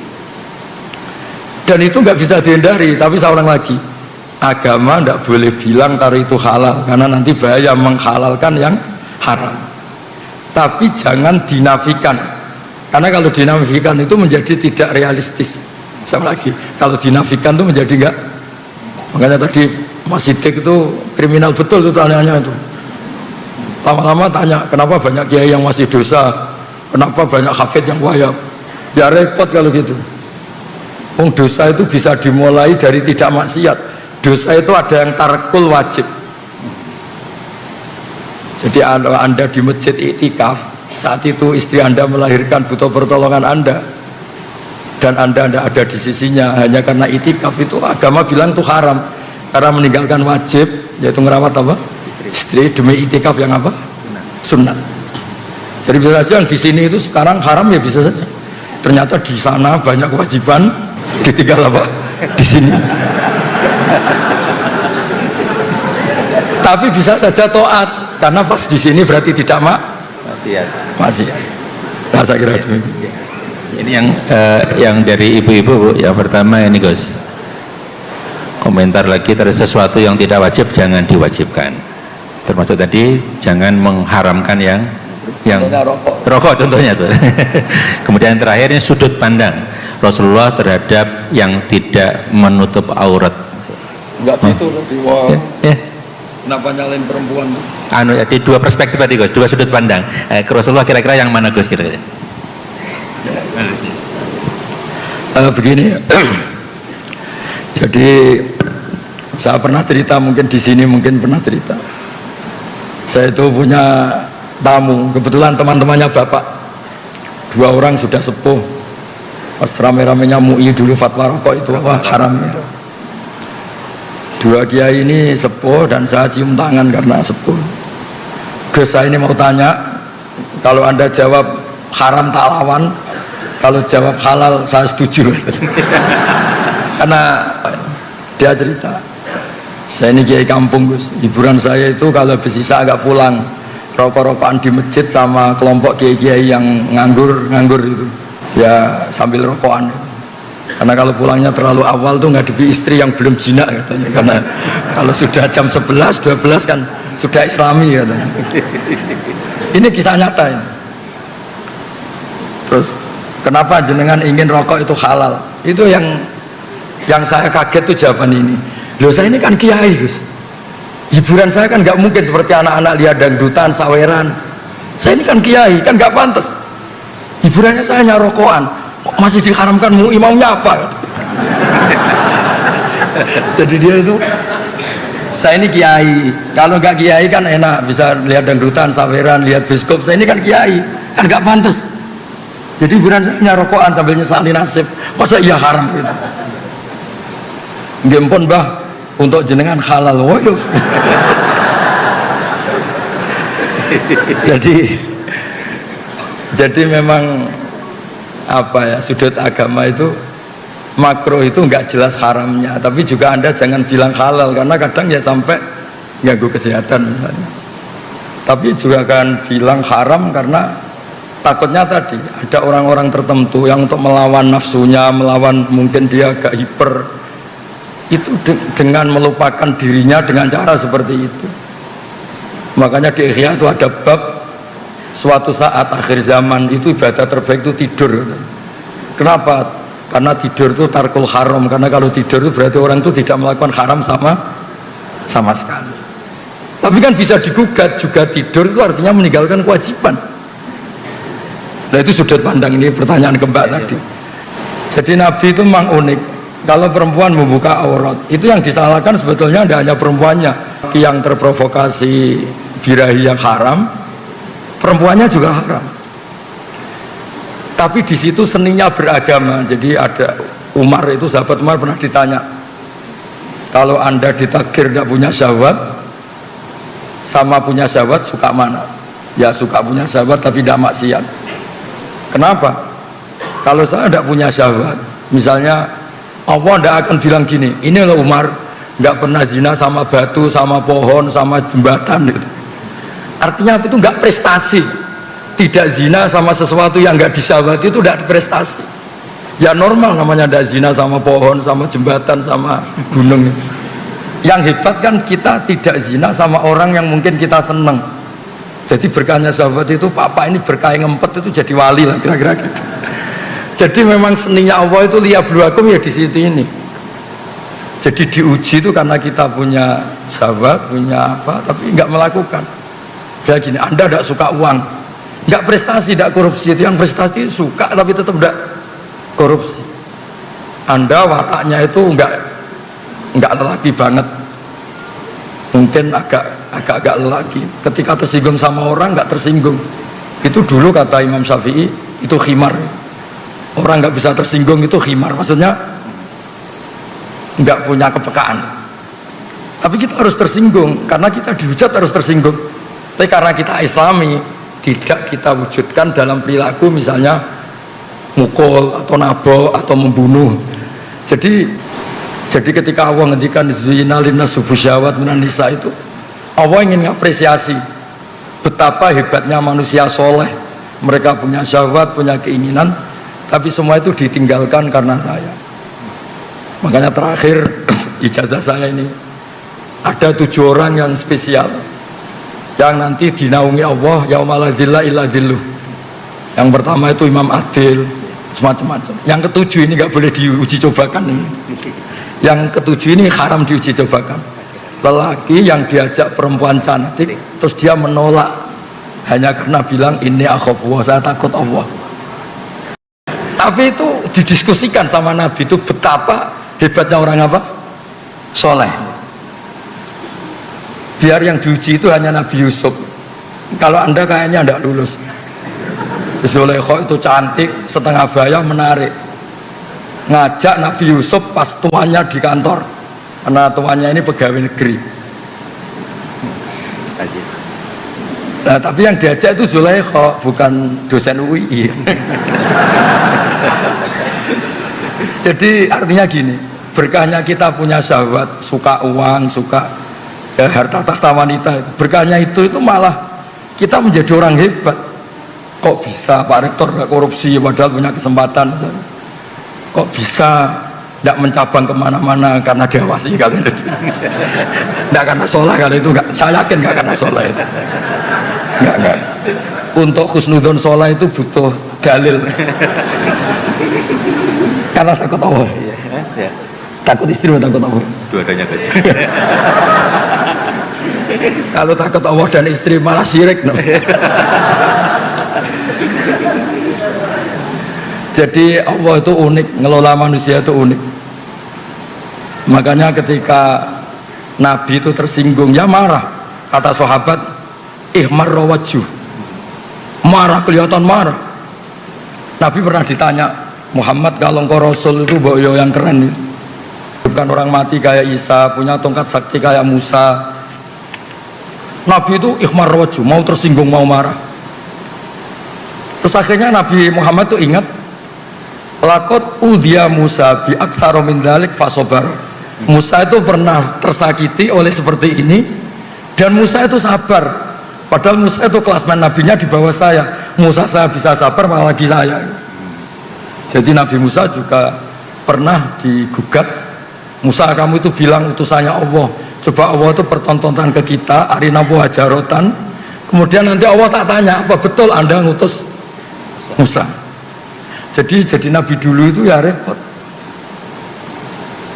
Dan itu nggak bisa dihindari. Tapi saya ulang lagi, agama tidak boleh bilang kalau itu halal, karena nanti bahaya menghalalkan yang haram. Tapi jangan dinafikan, karena kalau dinafikan itu menjadi tidak realistis. Sama lagi, kalau dinafikan itu menjadi enggak. Makanya tadi Mas Sidik itu kriminal betul itu tanyanya itu. Lama-lama tanya, kenapa banyak kiai yang masih dosa, kenapa banyak hafid yang wayang. Ya repot kalau gitu. Dosa itu bisa dimulai dari tidak maksiat. Dosa itu ada yang tarkul wajib. Jadi Anda di masjid iktikaf, saat itu istri Anda melahirkan, butuh pertolongan Anda, dan Anda tidak ada di sisinya hanya karena iktikaf, itu agama bilang itu haram, karena meninggalkan wajib, yaitu ngerawat apa? Istri demi iktikaf yang apa? Sunnah. Jadi bisa saja yang di sini itu sekarang haram, ya bisa saja. Ternyata di sana banyak kewajiban, ditinggal apa? Di sini. Tapi bisa saja taat, karena pas di sini berarti tidak masih. Nah, saya kira itu. Ini yang dari ibu-ibu, Bu. Yang pertama ini Gus, komentar lagi, terhadap sesuatu yang tidak wajib jangan diwajibkan. Termasuk tadi jangan mengharamkan yang rokok contohnya tuh. Kemudian terakhirnya sudut pandang Rasulullah terhadap yang tidak menutup aurat. Enggak gitu lebih kenapa nyalain perempuan? Jadi dua perspektif tadi Gus, dua sudut pandang. Rasulullah kira-kira yang mana Gus kira-kira? Begini. Jadi saya pernah cerita, mungkin di sini mungkin pernah cerita. Saya itu punya tamu, kebetulan teman-temannya bapak, dua orang sudah sepuh. Pas rame-ramenya MUI dulu fatwa rokok itu haram itu. Dua kiai ini sepuh dan saya cium tangan karena sepuh. Gus, saya ini mau tanya, kalau Anda jawab haram tak lawan, kalau jawab halal saya setuju. Karena dia cerita, saya ini kiai kampung Gus, hiburan saya itu kalau habis isya agak pulang, rokok-rokokan di masjid sama kelompok kiai-kiai yang nganggur itu, ya sambil rokokan. Karena kalau pulangnya terlalu awal tuh ngadepi istri yang belum jinak katanya, karena kalau sudah jam 11, 12 kan sudah islami katanya. Ini kisah nyata ini. Terus kenapa jenengan ingin rokok itu halal? Itu yang saya kaget tuh jawaban ini. Loh, saya ini kan kiai Gus, hiburan saya kan nggak mungkin seperti anak-anak lihat dangdutan, saweran. Saya ini kan kiai, kan nggak pantas hiburannya saya hanya rokokan, kok masih diharamkan MUI, maunya apa? Jadi dia itu, saya ini kiai, kalau nggak kiai kan enak, bisa lihat dangdutan, saweran, lihat biskop. Saya ini kan kiai, kan nggak pantas. Jadi hiburan saya hanya rokokan sambil nyesali nasib, masa iya haram gitu? Gempon bah, untuk jenengan halal, woyo. Jadi memang apa ya, sudut agama itu makro itu nggak jelas haramnya, tapi juga Anda jangan bilang halal, karena kadang ya sampai ganggu kesehatan misalnya. Tapi juga akan bilang haram karena takutnya tadi ada orang-orang tertentu yang untuk melawan nafsunya, melawan mungkin dia agak hiper, itu dengan melupakan dirinya dengan cara seperti itu. Makanya di Ihya itu ada bab suatu saat akhir zaman itu ibadah terbaik itu tidur. Kenapa? Karena tidur itu tarkul haram, karena kalau tidur itu berarti orang itu tidak melakukan haram sama sekali. Tapi kan bisa digugat juga, tidur itu artinya meninggalkan kewajiban. Nah itu sudut pandang, ini pertanyaan ke Mbak tadi. Jadi Nabi itu memang unik. Kalau perempuan membuka aurat, itu yang disalahkan sebetulnya tidak hanya perempuannya. Yang terprovokasi birahi yang haram, perempuannya juga haram. Tapi di situ seninya beragama. Jadi ada Umar itu, sahabat Umar pernah ditanya, kalau anda ditakdir tidak punya syahwat sama punya syahwat suka mana? Ya suka punya syahwat tapi tidak maksiat. Kenapa? Kalau saya tidak punya syahwat, misalnya Allah tidak akan bilang gini, ini loh Umar nggak pernah zina sama batu, sama pohon, sama jembatan gitu. Artinya itu nggak prestasi. Tidak zina sama sesuatu yang nggak disyahwati itu tidak prestasi. Ya normal namanya tidak zina sama pohon, sama jembatan, sama gunung. Yang hebat kan kita tidak zina sama orang yang mungkin kita seneng. Jadi berkahnya sahabat itu, papa ini berkah ngempet itu jadi wali lah kira-kira gitu. Jadi memang seninya Allah itu liyabluwakum ya di situ ini. Jadi diuji itu karena kita punya sahabat, punya apa, tapi nggak melakukan. Kayak gini, anda tidak suka uang, nggak prestasi, tidak korupsi. Itu yang prestasi suka tapi tetap tidak korupsi. Anda wataknya itu nggak lelaki banget, mungkin agak lelaki. Ketika tersinggung sama orang nggak tersinggung. Itu dulu kata Imam Syafi'i itu khimar. Orang nggak bisa tersinggung itu khimar, maksudnya nggak punya kepekaan. Tapi kita harus tersinggung karena kita dihujat harus tersinggung. Tapi karena kita Islami tidak kita wujudkan dalam perilaku, misalnya mukul atau nabok atau membunuh. Jadi ketika Allah ngendikan zina linnas syahwat minan nisa, itu Allah ingin mengapresiasi betapa hebatnya manusia soleh. Mereka punya syahwat, punya keinginan, tapi semua itu ditinggalkan karena saya. Makanya terakhir ijazah saya ini ada 7 orang yang spesial yang nanti dinaungi Allah yaumala dzilla illa dzilluh. Yang pertama itu Imam Adil, semacam-macam. Yang ketujuh ini nggak boleh diuji cobakan ini. Yang ketujuh ini haram diuji cobakan. Lelaki yang diajak perempuan cantik terus dia menolak hanya karena bilang ini akhafullah, saya takut Allah. Tapi itu didiskusikan sama Nabi, itu betapa hebatnya orang apa? Soleh. Biar yang diuji itu hanya Nabi Yusuf. Kalau anda kayaknya tidak lulus. Zulaikha itu cantik, setengah baya, menarik. Ngajak Nabi Yusuf pas tuannya di kantor, karena tuannya ini pegawai negeri. Nah, tapi yang diajak itu Zulaikha, bukan dosen UI. Jadi artinya gini, berkahnya kita punya syahwat, suka uang, suka harta tahta wanita, berkahnya itu malah kita menjadi orang hebat. Kok bisa Pak Rektor tidak korupsi padahal punya kesempatan? Kok bisa tidak mencabang kemana-mana karena diawasi kalian itu? Tidak karena sholat kali itu, enggak. Saya yakin enggak karena sholat itu. Enggak. Untuk khusnudon sholat itu butuh dalil. Karena takut Allah. Ya. Takut istri atau takut Allah? Dua-duanya guys. Kalau takut Allah dan istri malah syirik, no? Jadi Allah itu unik, ngelola manusia itu unik. Makanya ketika Nabi itu tersinggung, ya marah. Kata sahabat, ihmar rawajuh, marah, kelihatan marah. Nabi pernah ditanya, Muhammad kalau engkau Rasul itu boyo yang keren itu. Bukan orang mati kayak Isa, punya tongkat sakti kayak Musa. Nabi itu ihmar rawajuh, mau tersinggung, mau marah. Terus akhirnya Nabi Muhammad itu ingat, lakot udhiya Musa bi aktsara min dzalik fasobar. Musa itu pernah tersakiti oleh seperti ini, Dan Musa itu sabar, padahal Musa itu kelas nabinya di bawah saya. Musa saya bisa sabar, apalagi saya. Jadi Nabi Musa juga pernah digugat. Musa, kamu itu bilang utusannya Allah, coba Allah itu pertontonan ke kita, arina buah jarotan. Kemudian nanti Allah tak tanya, apa betul Anda ngutus Musa? Jadi Nabi dulu itu ya repot.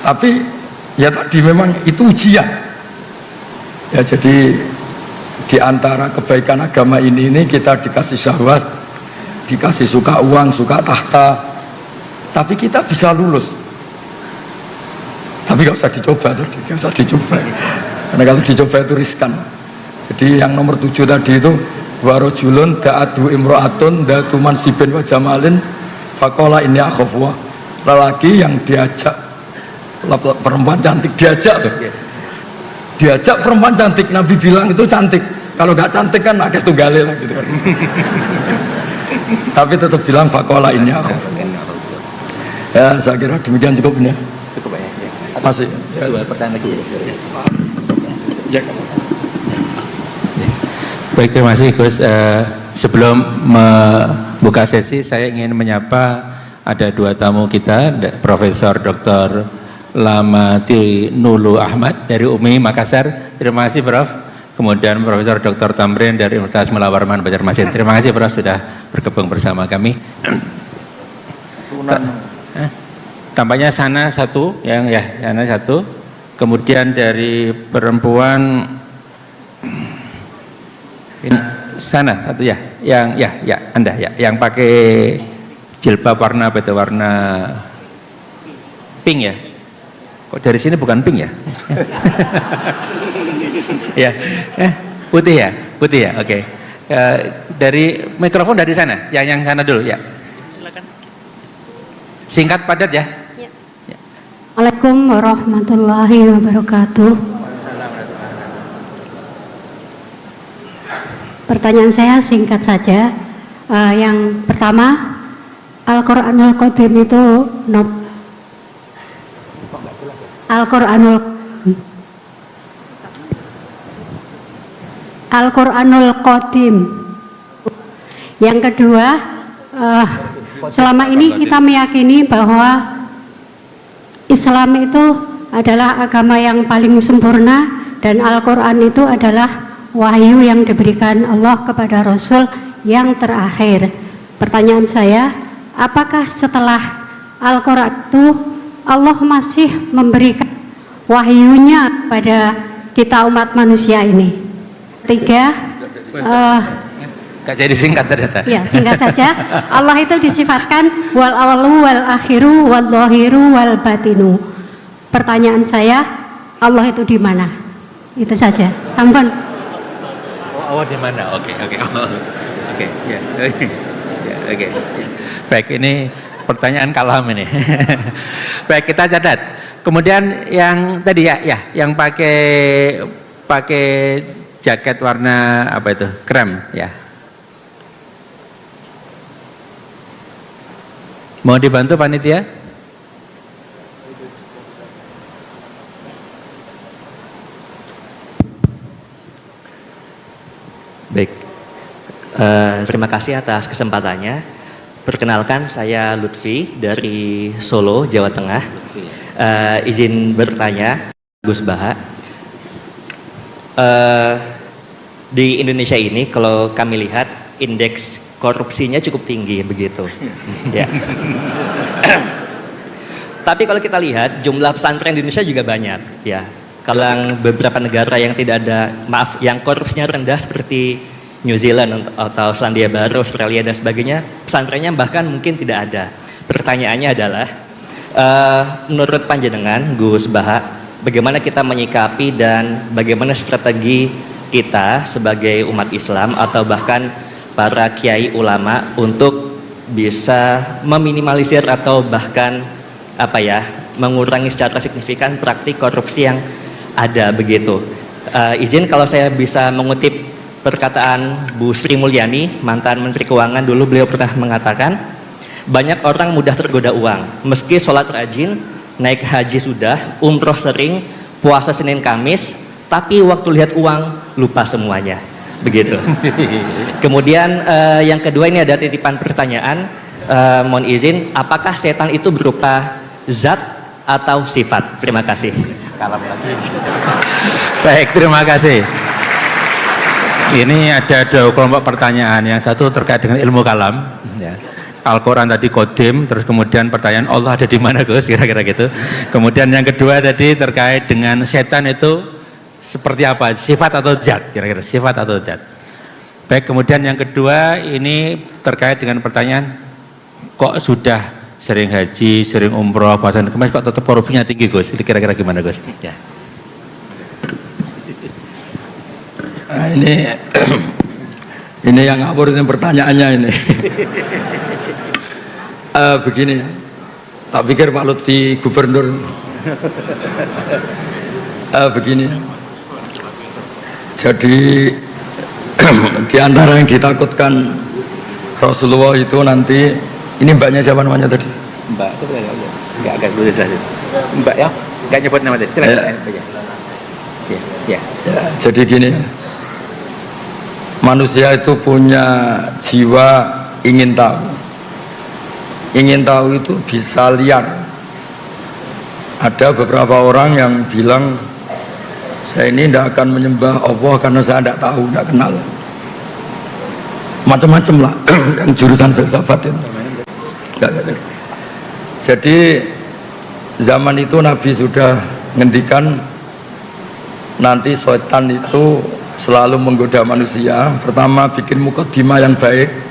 Tapi ya tadi memang itu ujian. Ya jadi di antara kebaikan agama ini kita dikasih syahwat, dikasih suka uang, suka tahta, tapi kita bisa lulus. Tapi gak usah dicoba tadi, gak usah dicoba. Karena kalau dicoba itu riskan. Jadi yang nomor 7 tadi itu warojulun da'atu imro'atun da'atu mansibin wa jamalin fakola ini akhofwa. Lelaki yang diajak perempuan cantik, diajak perempuan cantik, Nabi bilang itu cantik. Kalau gak cantik kan agak tunggale lah gitu kan. Tapi tetap bilang fakola ini akhofwa. Ya saya kira demikian cukup ini. Cukup ya. Masih ya, dua pertanyaan lagi ya. Baik, terima kasih Gus. Sebelum membuka sesi, saya ingin menyapa ada dua tamu kita, Profesor Dr. Lamati Nulu Ahmad dari UMI Makassar. Terima kasih Prof. Kemudian Profesor Dr. Tamrin dari Universitas Mula Warman Banjarmasin. Terima kasih Prof sudah bergabung bersama kami. Tampaknya sana satu, sana satu. Kemudian dari perempuan ini sana satu ya, Anda ya, yang pakai jilbab warna apa itu, warna pink ya? Kok dari sini bukan pink ya? Ya, putih ya, oke. Dari mikrofon dari sana, yang sana dulu ya. Silakan. Singkat padat ya. Assalamualaikum warahmatullahi wabarakatuh. Pertanyaan saya singkat saja. Yang pertama, Al-Quranul Qadim itu Al-Quranul Qadim. Yang kedua, selama ini kita meyakini bahwa Islam itu adalah agama yang paling sempurna dan Al-Quran itu adalah wahyu yang diberikan Allah kepada Rasul yang terakhir. Pertanyaan saya, apakah setelah Al-Quran itu Allah masih memberikan wahyunya pada kita umat manusia ini? Tiga, gak jadi singkat ternyata. Ya, singkat saja. Allah itu disifatkan wal awalu wal akhiru wal zahiru wal batinu. Pertanyaan saya, Allah itu di mana? Itu saja. Sampun. Oh, Allah di mana? Oke. Ya. Oke. Baik, ini pertanyaan kalam ini. Baik, kita catat. Kemudian yang tadi yang pakai jaket warna apa itu? Krem ya. Mau dibantu panitia? Baik, terima kasih atas kesempatannya. Perkenalkan, saya Lutfi dari Solo, Jawa Tengah. Izin bertanya, Gus Baha. Di Indonesia ini, kalau kami lihat, indeks korupsinya cukup tinggi begitu. Ya. Tapi kalau kita lihat, jumlah pesantren di Indonesia juga banyak. Ya. Kalau beberapa negara yang tidak ada, yang korupsinya rendah seperti New Zealand atau Selandia Baru, Australia dan sebagainya, pesantrennya bahkan mungkin tidak ada. Pertanyaannya adalah, menurut panjenengan Gus Baha, bagaimana kita menyikapi dan bagaimana strategi kita sebagai umat Islam atau bahkan para kiai ulama untuk bisa meminimalisir atau bahkan mengurangi secara signifikan praktik korupsi yang ada begitu. Izin kalau saya bisa mengutip perkataan Bu Sri Mulyani, mantan Menteri Keuangan dulu, beliau pernah mengatakan, banyak orang mudah tergoda uang, meski sholat rajin, naik haji sudah, umroh sering, puasa Senin Kamis, tapi waktu lihat uang lupa semuanya. Begitu. Kemudian yang kedua ini ada titipan pertanyaan, mohon izin, apakah setan itu berupa zat atau sifat? Terima kasih. Kalam lagi. Baik, terima kasih. Ini ada dua kelompok pertanyaan. Yang satu terkait dengan ilmu kalam, ya. Al-Quran tadi kodim, terus kemudian pertanyaan Allah ada di mana Gus, kira-kira gitu. Kemudian yang kedua tadi terkait dengan setan itu seperti apa, sifat atau zat, kira-kira sifat atau zat. Baik, kemudian yang kedua ini terkait dengan pertanyaan, kok sudah sering haji, sering umroh, bahkan kemarin kok tetap korupsinya tinggi Gus, kira-kira gimana Gus? Ya. Nah, ini yang ngawur ini pertanyaannya ini. Begini, tak pikir Pak Lutfi gubernur. Begini, jadi di antara yang ditakutkan Rasulullah itu nanti, ini mbaknya siapa namanya tadi? Mbak itu enggak boleh jelasin. Mbak ya, enggak nyebut nama tadi. Silakan. Ya. Jadi gini, manusia itu punya jiwa ingin tahu. Ingin tahu itu bisa liar. Ada beberapa orang yang bilang, saya ini tidak akan menyembah Allah karena saya tidak tahu, tidak kenal. Macam-macam lah yang jurusan filsafat itu. Jadi zaman itu Nabi sudah ngendikan nanti setan itu selalu menggoda manusia. Pertama bikin mukadimah yang baik.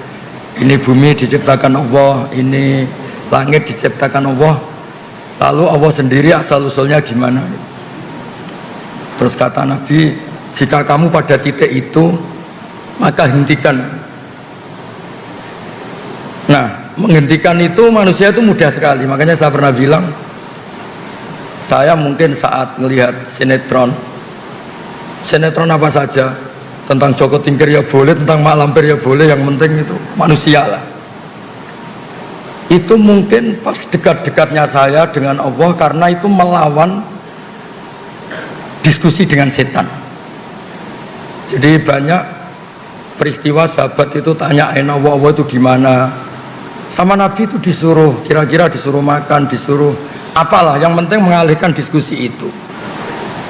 Ini bumi diciptakan Allah, ini langit diciptakan Allah. Lalu Allah sendiri asal-usulnya gimana? Terus kata Nabi, jika kamu pada titik itu, maka hentikan. Nah, menghentikan itu manusia itu mudah sekali. Makanya saya pernah bilang, saya mungkin saat melihat sinetron apa saja, tentang Joko Tingkir ya boleh, tentang Mak Lampir ya boleh, yang penting itu manusia lah. Itu mungkin pas dekat-dekatnya saya dengan Allah, karena itu melawan diskusi dengan setan. Jadi banyak peristiwa sahabat itu tanyain Allah itu di mana. Sama Nabi itu disuruh, kira-kira disuruh makan, disuruh apalah, yang penting mengalihkan diskusi itu.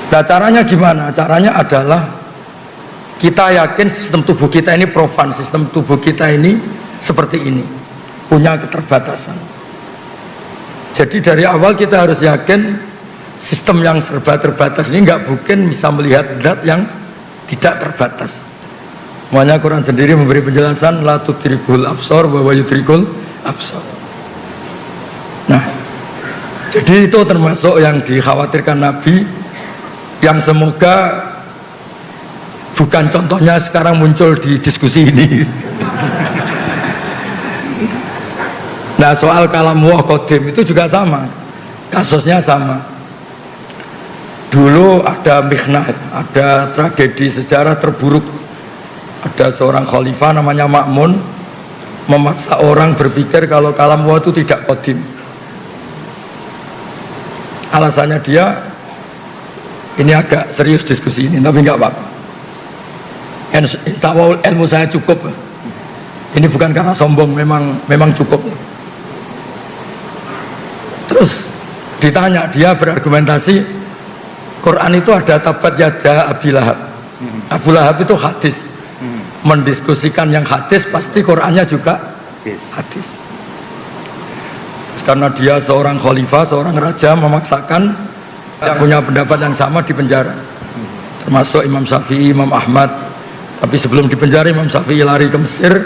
Nah caranya gimana? Caranya adalah kita yakin sistem tubuh kita ini profan, sistem tubuh kita ini seperti ini, punya keterbatasan. Jadi dari awal kita harus yakin sistem yang serba terbatas ini nggak mungkin bisa melihat zat yang tidak terbatas. Makanya Quran sendiri memberi penjelasan la tudrikul absar wa yudrikul absar. Nah, jadi itu termasuk yang dikhawatirkan Nabi, yang semoga bukan contohnya sekarang muncul di diskusi ini. Nah soal kalam wa qadim itu juga sama, kasusnya sama. Dulu ada mihnah, ada tragedi sejarah terburuk. Ada seorang khalifah namanya Ma'mun, memaksa orang berpikir kalau kalam wa itu tidak qadim. Alasannya dia, ini agak serius diskusi ini, tapi nggak apa-apa. Insya Allah ilmu saya cukup. Ini bukan karena sombong, memang cukup. Terus ditanya, dia berargumentasi, Quran itu ada tabat yada Abi Lahab. Abu Lahab itu hadis. Mendiskusikan yang hadis, pasti Qurannya juga hadis. Karena dia seorang khalifah, seorang raja, memaksakan yang punya pendapat yang sama di penjara. Termasuk Imam Syafi'i, Imam Ahmad. Tapi sebelum dipenjara Imam Syafi'i lari ke Mesir,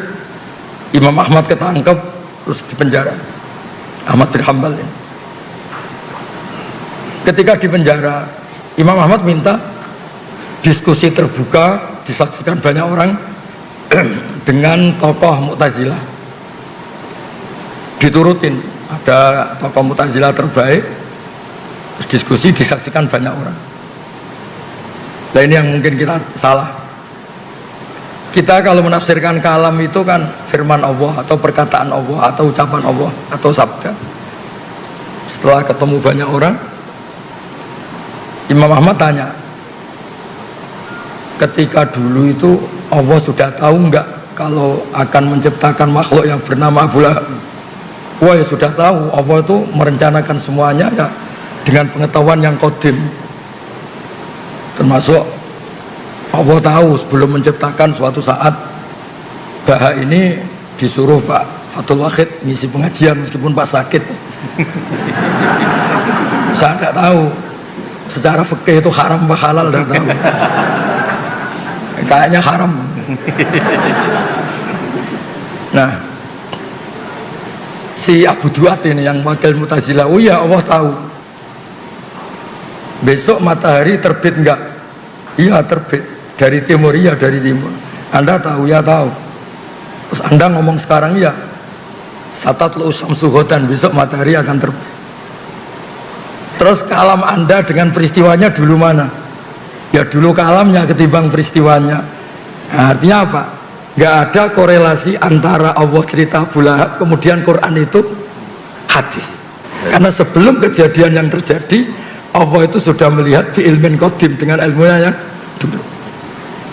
Imam Ahmad ketangkep, terus dipenjara. Ahmad bin Hanbal ini. Ketika dipenjara, Imam Ahmad minta diskusi terbuka, disaksikan banyak orang dengan tokoh Mu'tazilah. Diturutin, ada tokoh Mu'tazilah terbaik, terus diskusi disaksikan banyak orang. Nah ini yang mungkin kita salah. Kita kalau menafsirkan kalam itu kan firman Allah atau perkataan Allah atau ucapan Allah atau sabda. Setelah ketemu banyak orang, Imam Ahmad tanya, ketika dulu itu Allah sudah tahu enggak kalau akan menciptakan makhluk yang bernama Abu Lahab? Wah, ya sudah tahu. Allah itu merencanakan semuanya ya dengan pengetahuan yang qadim. Termasuk Allah tahu sebelum menciptakan suatu saat Baha ini disuruh Pak Fathul Wahid ngisi pengajian meskipun Pak sakit. Saya tidak tahu secara fikih itu haram apa halal, tidak tahu. Kayaknya haram. Nah, si Abu Duat ini yang wakil Mu'tazilah, oh ya Allah tahu besok matahari terbit enggak? Iya terbit. Dari timur, iya dari timur. Anda tahu? Ya tahu. Terus Anda ngomong sekarang, ya satatlu syamsu ghadan, besok matahari akan terbit. Terus kalam Anda dengan peristiwanya dulu mana? Ya dulu kalamnya ketimbang peristiwanya. Nah, artinya apa? Nggak ada korelasi antara Allah cerita Abu Lahab kemudian Quran itu hadis. Karena sebelum kejadian yang terjadi, Allah itu sudah melihat di ilmin qadim dengan ilmunya yang dulu.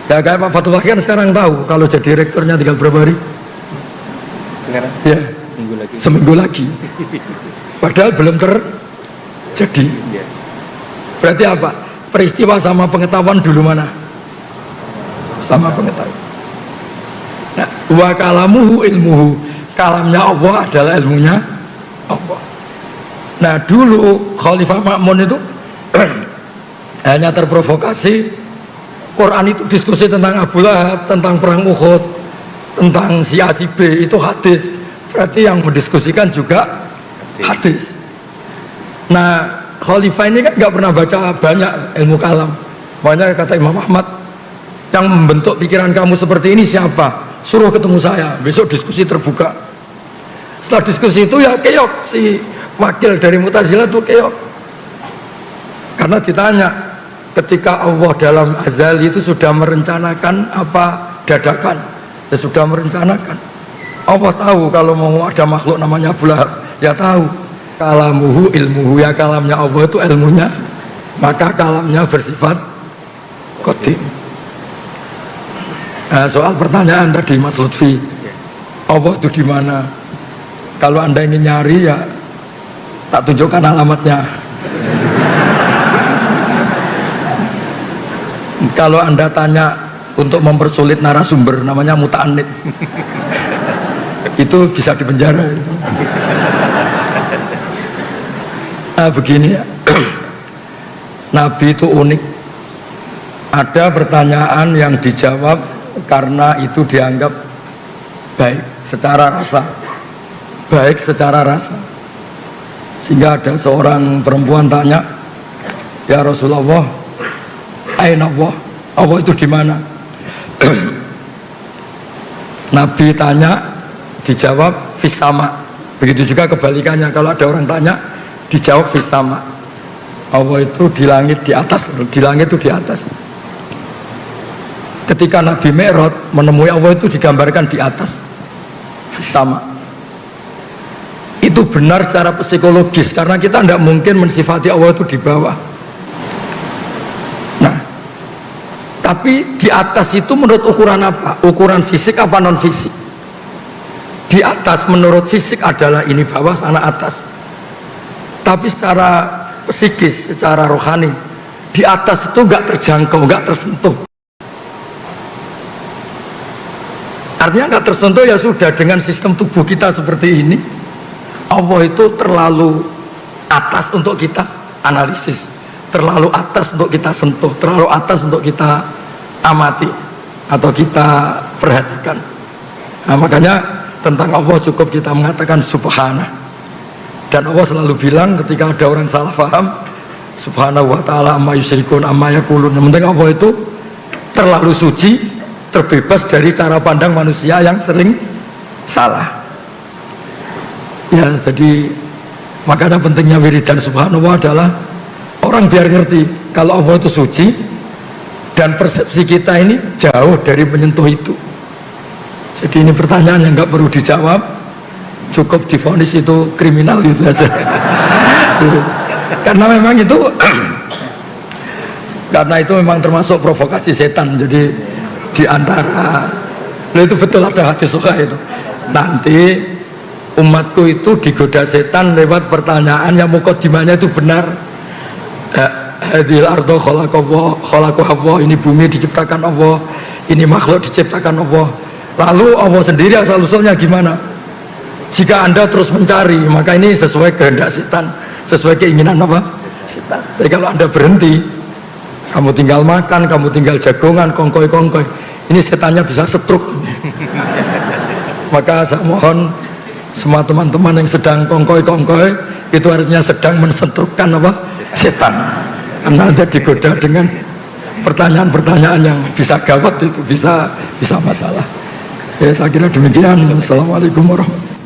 Ya kayak Pak Fathul Wahid kan sekarang tahu kalau jadi rektornya tinggal berapa hari? Sekarang? Ya, seminggu lagi. Padahal belum terjadi. Ya. Berarti apa? Peristiwa sama pengetahuan dulu mana? Sama pengetahuan. Nah, wa kalamuhu ilmuhu, kalamnya Allah adalah ilmunya Allah. Nah dulu Khalifah Ma'mun itu hanya terprovokasi. Quran itu diskusi tentang Abu Lahab, tentang perang Uhud, tentang si A si B, itu hadis. Berarti yang mendiskusikan juga hadis. Nah Khalifah ini kan nggak pernah baca banyak ilmu kalam. Makanya kata Imam Ahmad, yang membentuk pikiran kamu seperti ini siapa? Suruh ketemu saya, besok diskusi terbuka. Setelah diskusi itu ya keok, si wakil dari Mu'tazilah itu keok. Karena ditanya, ketika Allah dalam azali itu sudah merencanakan apa dadakan, ya sudah merencanakan. Allah tahu kalau mau ada makhluk namanya Abu Lahab, ya tahu. Kalamuhu ilmuhu, ya kalamnya Allah itu ilmunya, maka kalamnya bersifat qadim. Nah, soal pertanyaan tadi Mas Lutfi, Allah itu di mana? Kalau Anda ingin nyari ya tak tunjukkan alamatnya. Kalau Anda tanya untuk mempersulit narasumber, namanya muta'anid, itu bisa dipenjara. Nah begini ya, Nabi itu unik. Ada pertanyaan yang dijawab karena itu dianggap baik secara rasa, baik secara rasa. Sehingga ada seorang perempuan tanya, ya Rasulullah, aina Allah, Allah itu di mana? Nabi tanya, dijawab fis sama. Begitu juga kebalikannya, kalau ada orang tanya, dijawab fis sama. Allah itu di langit di atas, di langit itu di atas. Ketika Nabi Mi'raj menemui Allah itu digambarkan di atas, fis sama. Itu benar secara psikologis, karena kita tidak mungkin mensifati Allah itu di bawah. Nah, tapi di atas itu menurut ukuran apa? Ukuran fisik apa non fisik? Di atas menurut fisik adalah ini bawah, sana atas. Tapi secara psikis, secara rohani, di atas itu nggak terjangkau, nggak tersentuh. Artinya nggak tersentuh ya sudah, dengan sistem tubuh kita seperti ini, Allah itu terlalu atas untuk kita analisis, terlalu atas untuk kita sentuh, terlalu atas untuk kita amati atau kita perhatikan. Nah, makanya tentang Allah cukup kita mengatakan subhanah. Dan Allah selalu bilang ketika ada orang salah paham, subhanahu wa ta'ala amma yusyrikun amma yakulun. Yang penting Allah itu terlalu suci, terbebas dari cara pandang manusia yang sering salah. Ya, jadi makanya pentingnya wiridan subhanallah adalah orang biar ngerti kalau Allah itu suci dan persepsi kita ini jauh dari menyentuh itu. Jadi ini pertanyaan yang nggak perlu dijawab, cukup divonis itu kriminal gitu aja. Karena memang itu Karena itu memang termasuk provokasi setan. Jadi di antara itu betul ada hadis sahih itu. Nanti umatku itu digoda setan lewat pertanyaan yang mukadimahnya itu benar. Hadil ardo khalaqahu, ini bumi diciptakan Allah, ini makhluk diciptakan Allah. Lalu Allah sendiri asal-usulnya gimana? Jika Anda terus mencari, maka ini sesuai kehendak setan, sesuai keinginan apa? Setan. Tapi kalau Anda berhenti, kamu tinggal makan, kamu tinggal jagongan, kongkoy-kongkoy, ini setannya bisa setruk. Maka saya mohon semua teman-teman yang sedang kongkoy-kongkoy, itu artinya sedang mensetrukkan apa? Setan. Karena Anda digoda dengan pertanyaan-pertanyaan yang bisa gawat, itu bisa masalah. Ya, saya kira demikian. Assalamualaikum warahmatullahi wabarakatuh.